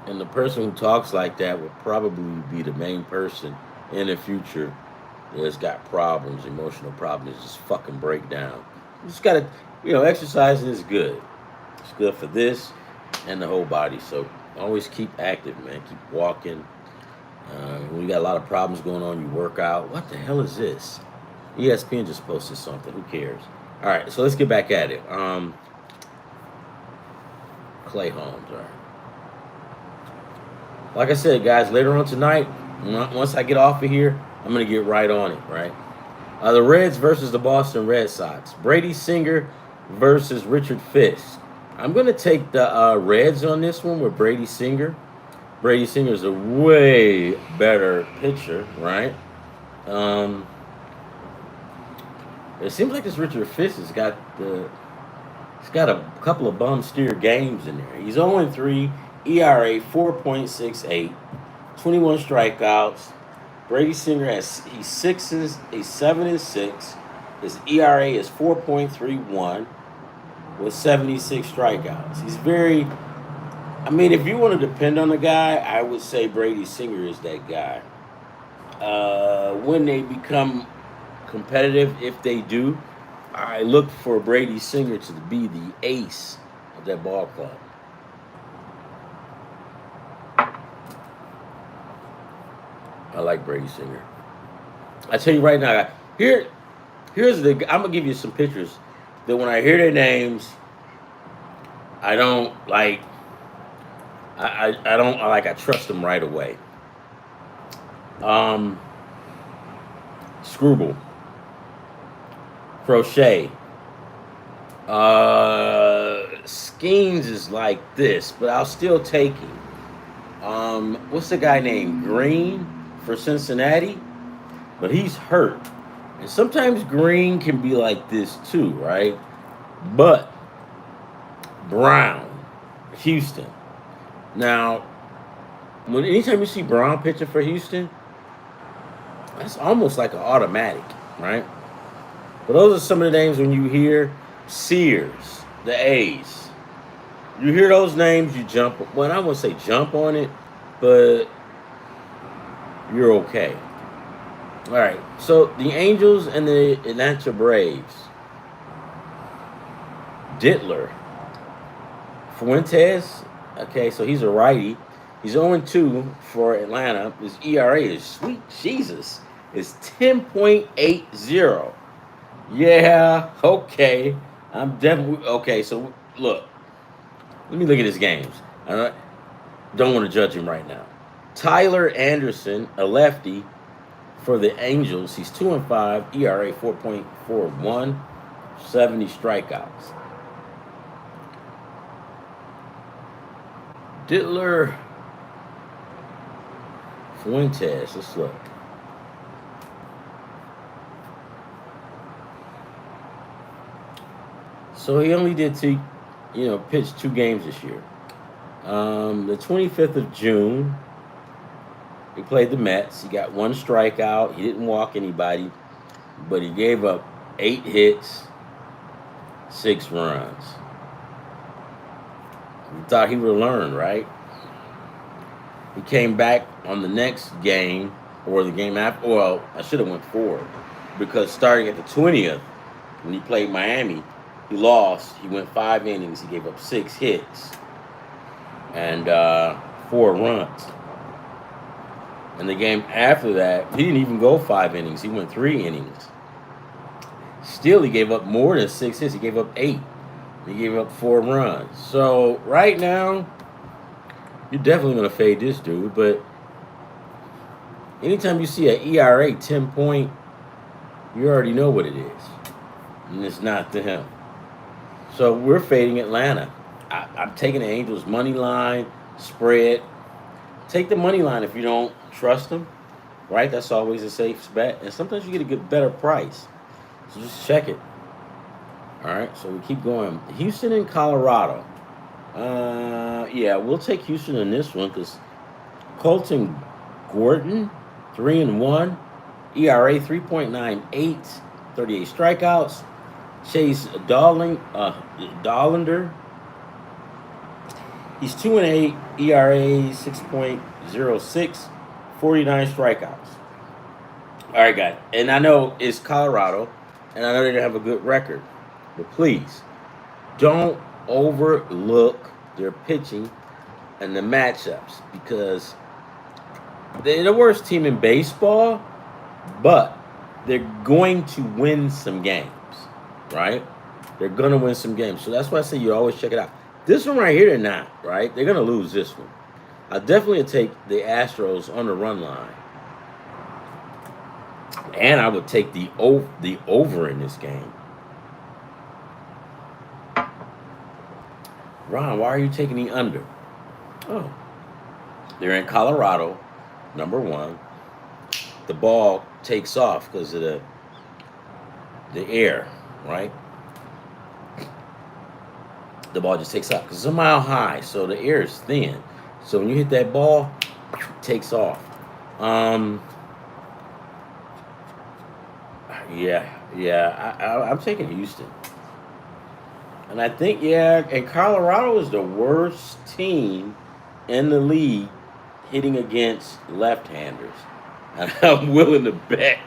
And the person who talks like that will probably be the main person in the future that's got problems, emotional problems, just fucking break down. You just gotta, exercising is good. It's good for this and the whole body. So always keep active, man. Keep walking. When you got a lot of problems going on, you work out. What the hell is this? ESPN just posted something. Who cares? All right, so let's get back at it. Clay Holmes, all right. Like I said, guys, later on tonight, once I get off of here, I'm going to get right on it, right? The Reds versus the Boston Red Sox. Brady Singer versus Richard Fisk. I'm going to take the Reds on this one with Brady Singer. Brady Singer is a way better pitcher, right? It seems like this Richard Fisk has got a couple of bum steer games in there. He's 0-3, ERA 4.68, 21 strikeouts. Brady Singer he's 7-6. His ERA is 4.31 with 76 strikeouts. He's very. If you want to depend on a guy, I would say Brady Singer is that guy. When they become competitive, if they do, I look for Brady Singer to be the ace of that ball club. I like Brady Singer. I tell you right now, here's I'm gonna give you some pictures that when I hear their names, I don't like. I trust them right away. Scrooble, Crochet, Skeens is like this, but I'll still take him. What's the guy named Green for Cincinnati? But he's hurt, and sometimes Green can be like this too, right? But Brown, Houston. Now, anytime you see Brown pitching for Houston, that's almost like an automatic, right? But those are some of the names when you hear Sears, the A's. You hear those names, you jump. Well, I wouldn't say jump on it, but you're okay. All right, so the Angels and the Atlanta Braves. Dittler. Fuentes. Okay, so he's a righty. He's 0-2 for Atlanta. His ERA is, sweet Jesus, is 10.80. Yeah, okay. I'm definitely, okay, so look. Let me look at his games. I don't want to judge him right now. Tyler Anderson, a lefty for the Angels. He's 2-5, ERA 4.41, 70 strikeouts. Dittler Fuentes, let's look. So he only did pitch 2 games this year. The 25th of June, he played the Mets. He got 1 strikeout. He didn't walk anybody, but he gave up 8 hits, 6 runs. We thought he would learn, right? He came back on the next game, or the game after. Well, I should have went forward, because starting at the 20th, when he played Miami, he lost. He went 5 innings. He gave up 6 hits and 4 runs. And the game after that, he didn't even go 5 innings. He went 3 innings. Still, he gave up more than 6 hits. He gave up 8. He gave up 4 runs. So right now, you're definitely going to fade this dude. But anytime you see an ERA 10 point, you already know what it is. And it's not to him. So we're fading Atlanta. I'm taking the Angels money line, spread. Take the money line if you don't trust them, right? That's always a safe bet. And sometimes you get a good, better price. So just check it. All right, so we keep going. Houston and Colorado. Yeah, we'll take Houston in this one because Colton Gordon, 3-1, ERA 3.98, 38 strikeouts. Chase Dollander, he's 2-8, ERA 6.06, 49 strikeouts. All right, guys, and I know it's Colorado, and I know they're gonna have a good record, but please don't overlook their pitching and the matchups, because they're the worst team in baseball, but they're going to win some games, right? They're going to win some games. So that's why I say you always check it out. This one right here, they're not, right? They're going to lose this one. I definitely would take the Astros on the run line. And I would take the over in this game. Ron, why are you taking the under? Oh, they're in Colorado, number 1. The ball takes off because of the air, right? The ball just takes off because it's a mile high, so the air is thin. So when you hit that ball, it takes off. I'm taking Houston. And I think, and Colorado is the worst team in the league hitting against left-handers. And I'm willing to bet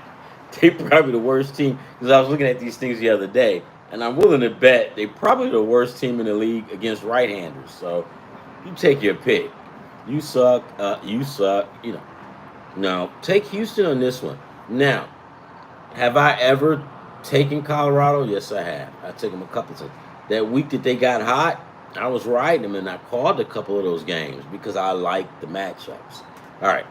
they're probably the worst team, because I was looking at these things the other day, and I'm willing to bet they're probably the worst team in the league against right-handers. So you take your pick. You suck, No, take Houston on this one. Now, have I ever taken Colorado? Yes, I have. I took them a couple times. That week that they got hot, I was riding them, and I called a couple of those games because I liked the matchups. All right.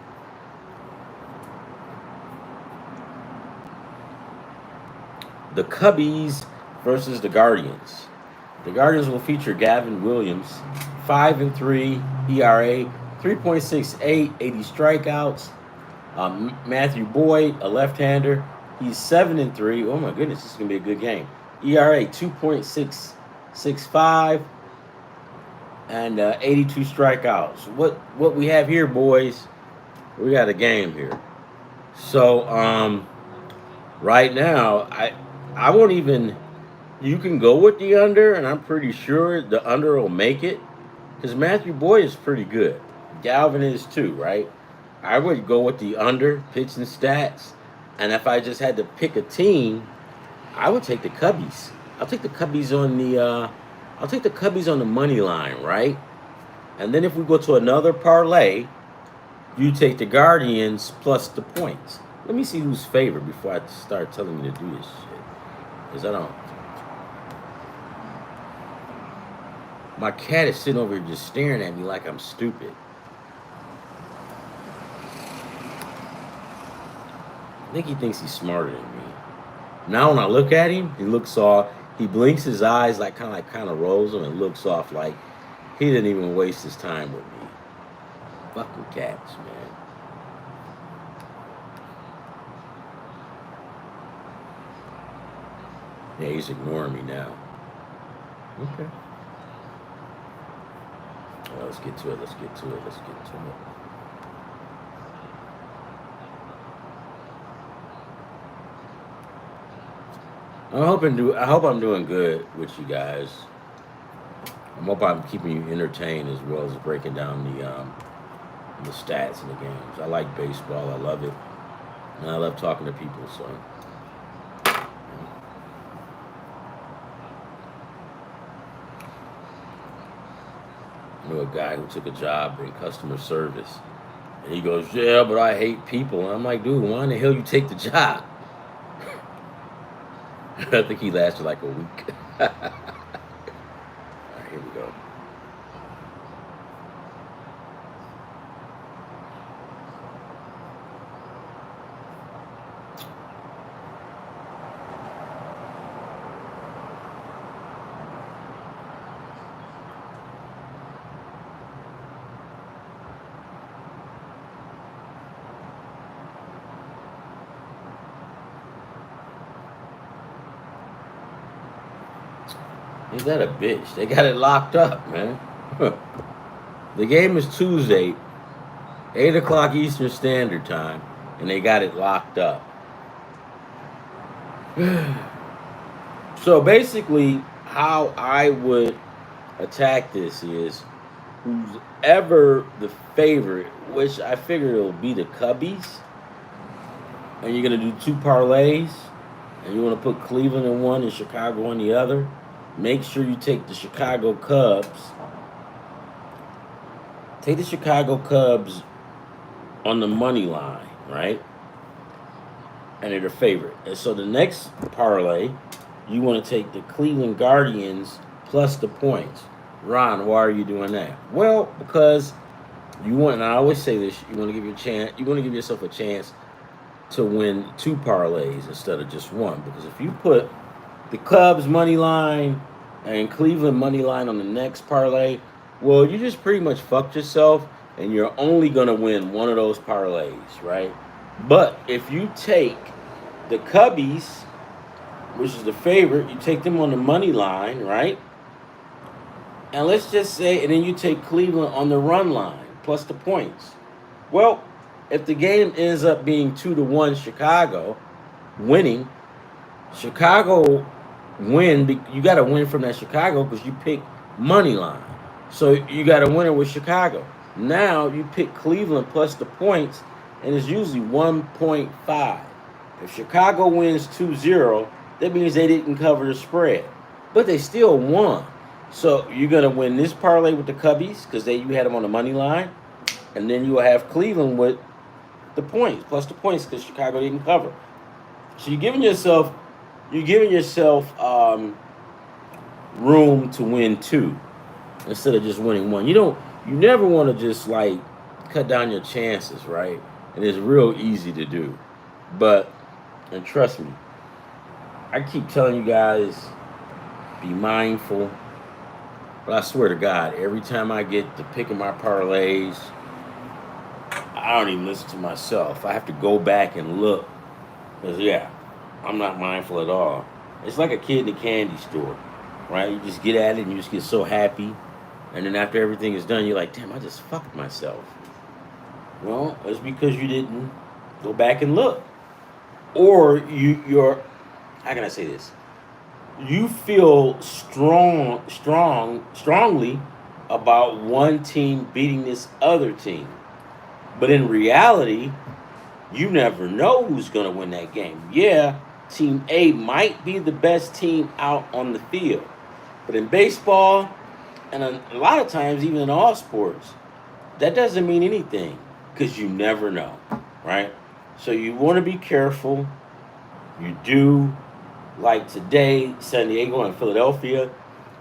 The Cubbies versus the Guardians. The Guardians will feature Gavin Williams, 5-3 ERA, 3.68, 80 strikeouts. Matthew Boyd, a left-hander, he's 7-3. Oh my goodness, this is gonna be a good game. ERA 2.665 and 82 strikeouts. What we have here, boys? We got a game here. So right now, I won't even. You can go with the under, and I'm pretty sure the under will make it, because Matthew Boyd is pretty good. Galvin is too, right? I would go with the under, pitching stats, and if I just had to pick a team, I would take the Cubbies. I'll take the Cubbies on the. I'll take the Cubbies on the money line, right? And then if we go to another parlay, you take the Guardians plus the points. Let me see who's favored before I start telling you to do this shit, because I don't. My cat is sitting over here just staring at me like I'm stupid. I think he thinks he's smarter than me. Now when I look at him, he blinks his eyes kind of rolls them and looks off like he didn't even waste his time with me. Fucking cats, man. Yeah, he's ignoring me now. Okay. Well, let's get to it. I hope I'm doing good with you guys. I hope I'm keeping you entertained as well as breaking down the stats in the games. I like baseball. I love it, and I love talking to people. So, I know a guy who took a job in customer service, and he goes, "Yeah, but I hate people." And I'm like, "Dude, why in the hell you take the job?" I think he lasted like a week. All right, here we go. Is that a bitch? They got it locked up, man. The game is Tuesday, 8 o'clock Eastern Standard Time, and they got it locked up. So basically, how I would attack this is who's ever the favorite, which I figure it'll be the Cubbies, and you're going to do two parlays, and you want to put Cleveland in one and Chicago in the other. Make sure you take the Chicago Cubs. Take the Chicago Cubs on the money line, right? And they're the favorite. And so the next parlay, you want to take the Cleveland Guardians plus the points. Ron, why are you doing that? Well, because you want, and I always say this, you want to give yourself a chance to win two parlays instead of just one. Because if you put the Cubs money line and Cleveland money line on the next parlay, well, you just pretty much fucked yourself, and you're only going to win one of those parlays, right? But if you take the Cubbies, which is the favorite, you take them on the money line, right? And let's just say, and then you take Cleveland on the run line plus the points. Well, if the game ends up being 2-1 Chicago winning, Chicago win, you got to win from that Chicago because you pick money line. So you got to win it with Chicago. Now you pick Cleveland plus the points, and it's usually 1.5. If Chicago wins 2-0, that means they didn't cover the spread, but they still won. So you're going to win this parlay with the Cubbies because you had them on the money line, and then you will have Cleveland with the points plus the points because Chicago didn't cover. So you're giving yourself room to win two instead of just winning one. You never want to just like cut down your chances, right? And it's real easy to do. And trust me, I keep telling you guys, be mindful. But I swear to God, every time I get to picking my parlays, I don't even listen to myself. I have to go back and look. Because, yeah, I'm not mindful at all. It's like a kid in a candy store, right? You just get at it and you just get so happy. And then after everything is done, you're like, damn, I just fucked myself. Well, it's because you didn't go back and look. Or you're, how can I say this? You feel strongly about one team beating this other team. But in reality, you never know who's going to win that game. Yeah, Team A might be the best team out on the field. But in baseball, and a lot of times even in all sports, that doesn't mean anything because you never know, right? So you want to be careful. You do. Like today, San Diego and Philadelphia.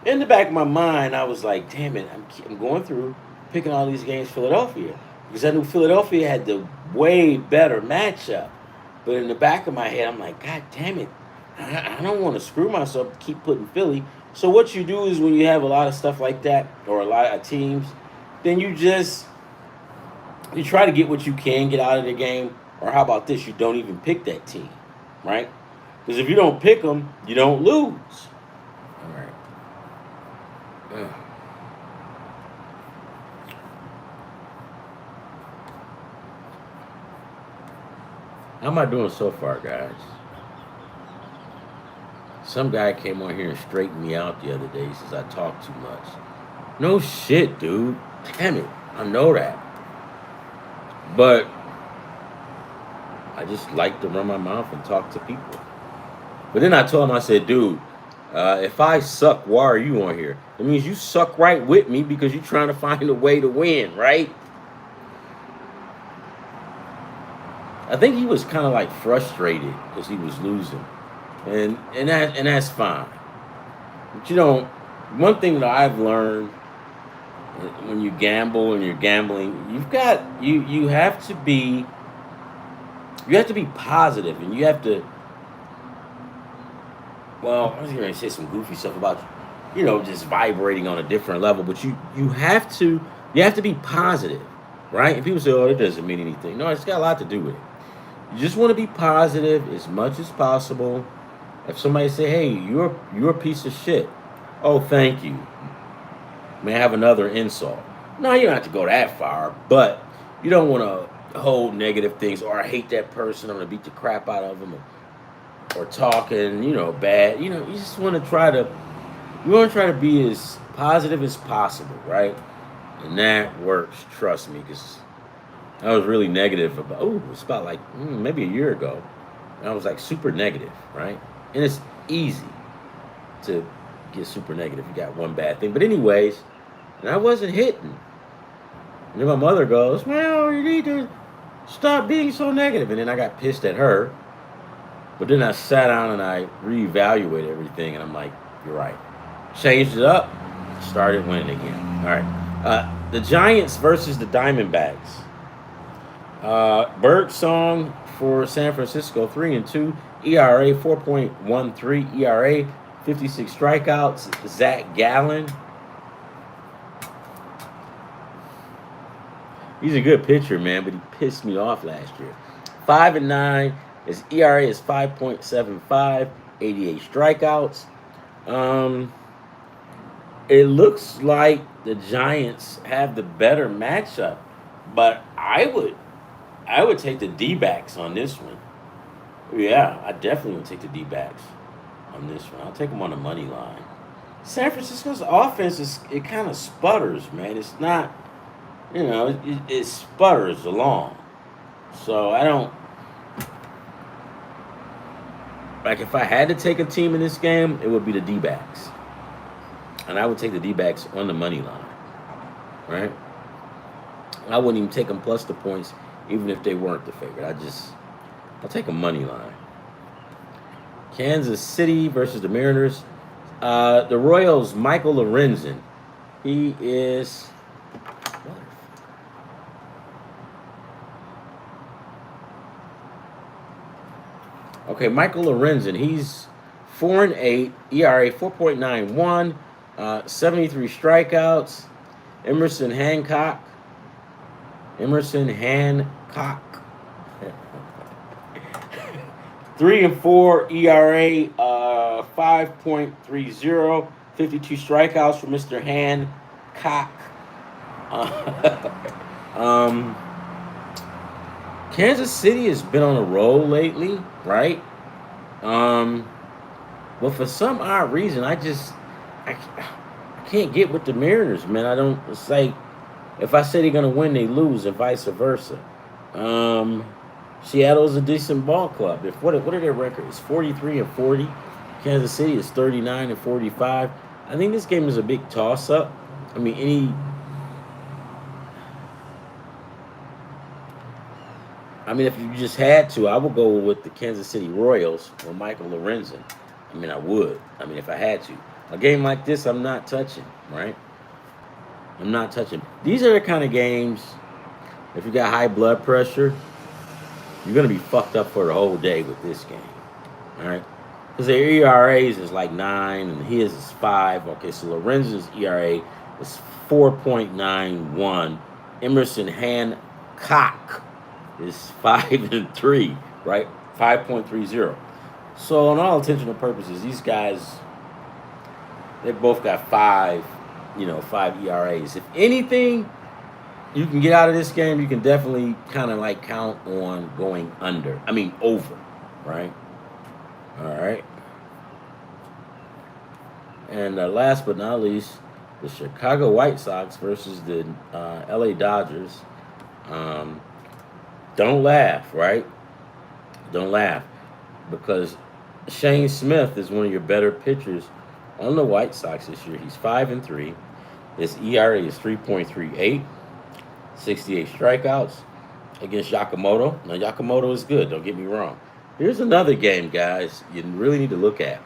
In the back of my mind, I was like, damn it, I'm going through picking all these games Philadelphia. Because I knew Philadelphia had the way better matchup. But in the back of my head, I'm like, God damn it, I don't want to screw myself to keep putting Philly. So what you do is when you have a lot of stuff like that or a lot of teams, then you try to get what you can get out of the game. Or how about this? You don't even pick that team, right? Because if you don't pick them, you don't lose. All right. Ugh. How am I doing so far, guys? Some guy came on here and straightened me out the other day. He says I talk too much. No shit, dude. Damn it. I know that. But I just like to run my mouth and talk to people. But then I told him, I said, dude, if I suck, why are you on here? It means you suck right with me because you're trying to find a way to win, right? I think he was kind of like frustrated because he was losing. And that's fine. But you know, one thing that I've learned when you gamble and you're gambling, you have to be positive, and you have to, well, I was going to say some goofy stuff about, just vibrating on a different level, but you have to be positive, right? And people say, oh, it doesn't mean anything. No, it's got a lot to do with it. You just want to be positive as much as possible. If somebody say, hey, you're a piece of shit, oh, thank you. May I have another insult? No, you don't have to go that far, but you don't want to hold negative things, or I hate that person, I'm going to beat the crap out of them, or talking, bad. You just want to try to be as positive as possible, right? And that works, trust me, because I was really negative it's about like maybe a year ago. And I was like super negative, right? And it's easy to get super negative. You got one bad thing. But anyways, and I wasn't hitting. And then my mother goes, well, you need to stop being so negative. And then I got pissed at her. But then I sat down and I reevaluated everything. And I'm like, you're right. Changed it up. Started winning again. All right. The Giants versus the Diamondbacks. Birdsong for San Francisco, 3-2. ERA 4.13. ERA 56 strikeouts. Zach Gallen. He's a good pitcher, man, but he pissed me off last year. 5-9. His ERA is 5.75. 88 strikeouts. It looks like the Giants have the better matchup, but I would take the D-backs on this one. Yeah, I definitely would take the D-backs on this one. I'll take them on the money line. San Francisco's offense it kind of sputters, man. It's not, it sputters along. So I don't, like, if I had to take a team in this game, it would be the D-backs. And I would take the D-backs on the money line, right? I wouldn't even take them plus the points, even if they weren't the favorite. I'll take a money line. Kansas City versus the Mariners. The Royals, Michael Lorenzen. He is... Okay, Michael Lorenzen. He's 4-8. ERA 4.91. 73 strikeouts. Emerson Hancock. 3-4 ERA, 5.30, 52 strikeouts for Mr. Hancock. Kansas City has been on a roll lately, right? But for some odd reason, I can't get with the Mariners, man. It's like, if I say they're going to win, they lose, and vice versa. Seattle's a decent ball club. What are their records? 43-40. Kansas City is 39-45. I think this game is a big toss-up. I mean, if you just had to, I would go with the Kansas City Royals or Michael Lorenzen. I would. If I had to. A game like this, I'm not touching, right? I'm not touching. These are the kind of games, if you got high blood pressure, you're going to be fucked up for the whole day with this game. All right? Because their ERAs is like 9 and his is 5. Okay, so Lorenzo's ERA is 4.91. Emerson Hancock is 5-3, right? 5.30. So on all intents and purposes, these guys, they both got 5 ERAs. If anything you can get out of this game, you can definitely kind of like count on going over, right? All right. And last but not least, the Chicago White Sox versus the LA Dodgers. Don't laugh, right? Don't laugh. Because Shane Smith is one of your better pitchers on the White Sox this year. He's 5-3. His ERA is 3.38. 68 strikeouts against Yamamoto. Now, Yamamoto is good, don't get me wrong. Here's another game, guys, you really need to look at.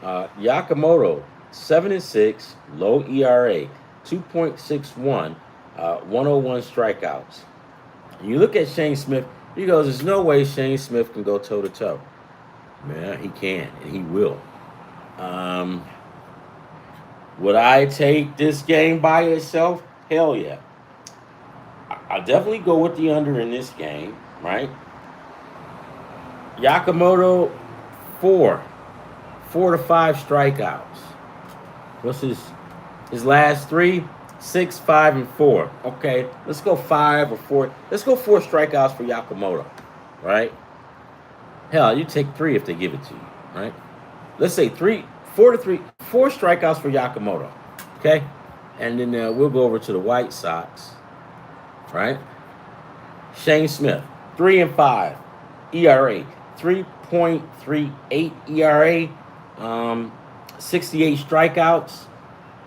Yamamoto, 7-6, low ERA, 2.61, 101 strikeouts. And you look at Shane Smith, he goes, there's no way Shane Smith can go toe-to-toe. Man, he can, and he will. Would I take this game by itself? Hell yeah. I'll definitely go with the under in this game, right? Yamamoto, 4 to 5 strikeouts. What's his last 3? 6, 5, and 4. Okay, let's go 5 or 4. Let's go 4 strikeouts for Yamamoto, right? Hell, you take 3 if they give it to you, right? Let's say 4 strikeouts for Yamamoto, okay? And then we'll go over to the White Sox, right? Shane Smith, 3-5, ERA, 3.38 ERA, 68 strikeouts.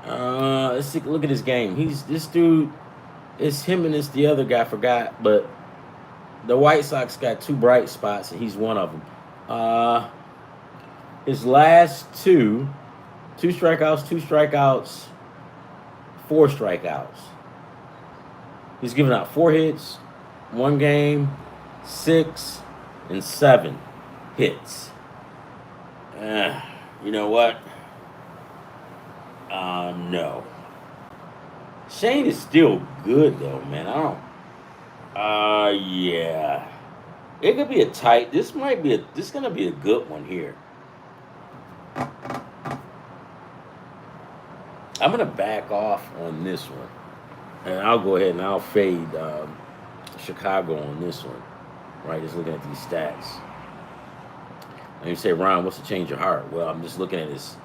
Let's look at his game. This dude. It's him and the other guy. I forgot, but the White Sox got 2 bright spots, and he's one of them. His last 2 strikeouts, 4 strikeouts. He's given out 4 hits, 1 game, 6 and 7 hits. You know what? No. Shane is still good though, man. Yeah. It could be a tight. This is gonna be a good one here. I'm gonna back off on this one. And I'll go ahead and I'll fade Chicago on this one. Right, just looking at these stats. And you say, Ron, what's the change of heart? Well, I'm just looking at his.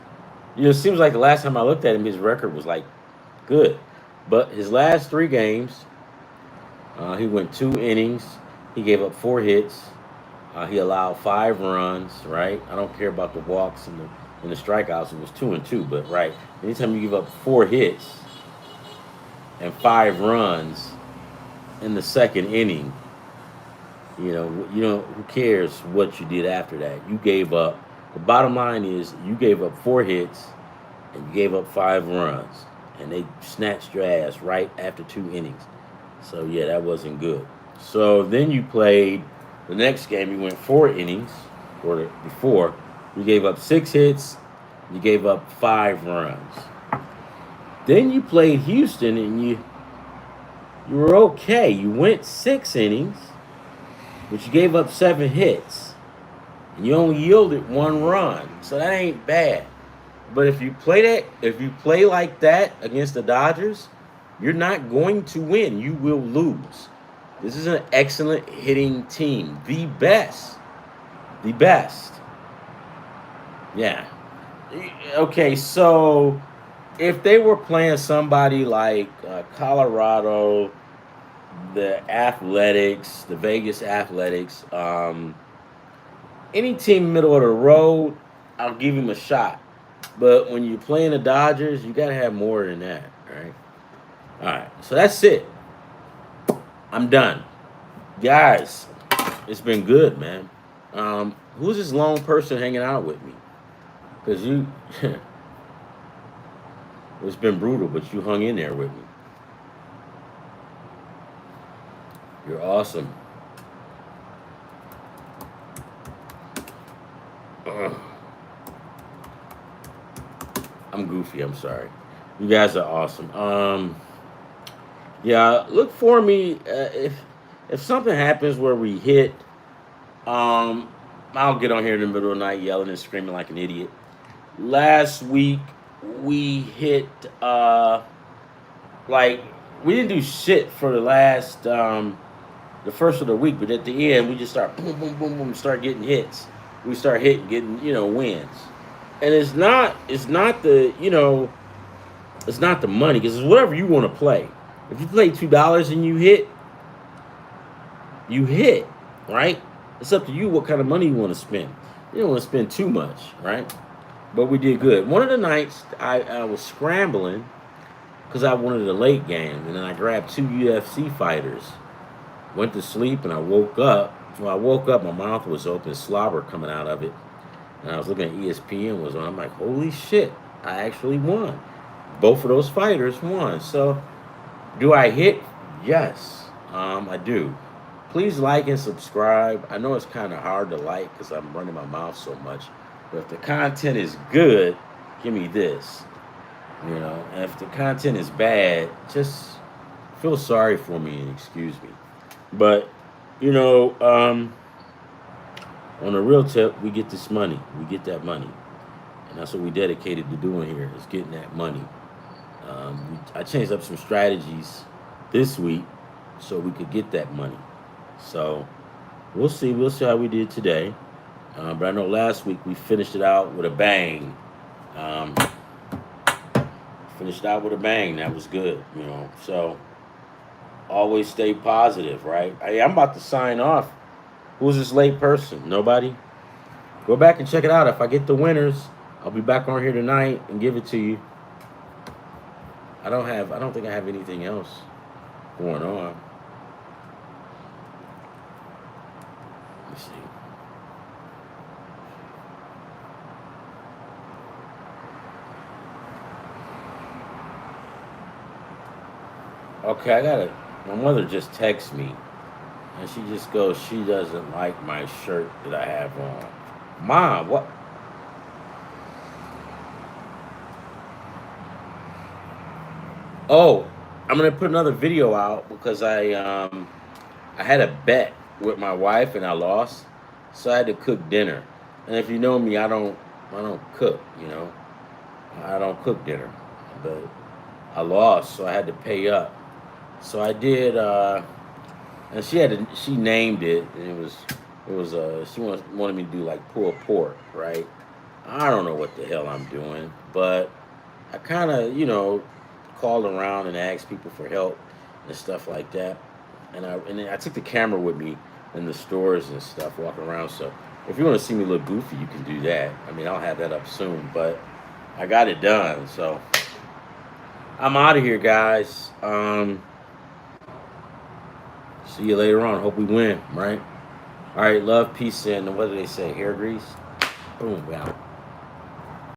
It seems like the last time I looked at him, his record was like good. But his last 3 games, he went 2 innings. He gave up 4 hits. He allowed 5 runs, right? I don't care about the walks and the strikeouts. It was 2-2, but right. Anytime you give up 4 hits and 5 runs in the second inning, who cares what you did after that? You gave up. The bottom line is you gave up 4 hits and you gave up 5 runs. And they snatched your ass right after 2 innings. So, yeah, that wasn't good. So, then you played the next game. You went 4 innings, or before. You gave up 6 hits. You gave up 5 runs. Then you played Houston, and you were okay. You went 6 innings, but you gave up 7 hits. And you only yielded 1 run. So, that ain't bad. But if you play like that against the Dodgers, you're not going to win. You will lose. This is an excellent hitting team. The best. Yeah. Okay, so if they were playing somebody like Colorado, the Athletics, the Vegas Athletics, any team middle of the road, I'll give him a shot. But when you're playing the Dodgers, you got to have more than that, right? All right, so that's it. I'm done. Guys, it's been good, man. Who's this lone person hanging out with me? Because it's been brutal, but you hung in there with me. You're awesome. I'm goofy. I'm sorry. You guys are awesome. Yeah, look for me if something happens where we hit. Um, I'll get on here in the middle of the night yelling and screaming like an idiot. Last week we hit like we didn't do shit for the last the first of the week, but at the end we just start boom boom boom boom start getting hits. We start hitting getting wins, and it's not the it's not the money because it's whatever you want to play. If you play $2 and you hit, right? It's up to you what kind of money you want to spend. You don't want to spend too much, right? But we did good. One of the nights I was scrambling because I wanted a late game, and then I grabbed 2 UFC fighters. Went to sleep, and I woke up. When I woke up, my mouth was open, slobber coming out of it, and I was looking at ESPN was on. I'm like, holy shit, I actually won. Both of those fighters won. So, do I hit? Yes, I do. Please like and subscribe. I know it's kind of hard to like because I'm running my mouth so much. But if the content is good, give me this. And if the content is bad, just feel sorry for me and excuse me. But, on a real tip, we get this money. We get that money. And that's what we dedicated to doing here, is getting that money. I changed up some strategies this week so we could get that money. So we'll see. We'll see how we did today. But I know last week we finished it out with a bang. Finished out with a bang. That was good, So always stay positive, right? I'm about to sign off. Who's this late person? Nobody? Go back and check it out. If I get the winners, I'll be back on here tonight and give it to you. I don't think I have anything else going on. Let me see. Okay, I got it. My mother just texts me, and she just goes, she doesn't like my shirt that I have on. Mom, what? Oh, I'm gonna put another video out because I had a bet with my wife and I lost, so I had to cook dinner. And if you know me, I don't cook. I don't cook dinner, but I lost, so I had to pay up. So I did, and she named it, and she wanted me to do like pulled pork, right? I don't know what the hell I'm doing, but I kind of, called around and asked people for help and stuff like that. And then I took the camera with me in the stores and stuff, walking around. So if you want to see me look goofy, you can do that. I mean, I'll have that up soon, but I got it done. So I'm out of here, guys. See you later on. Hope we win, right? All right, love, peace, and what do they say? Hair grease? Boom, out.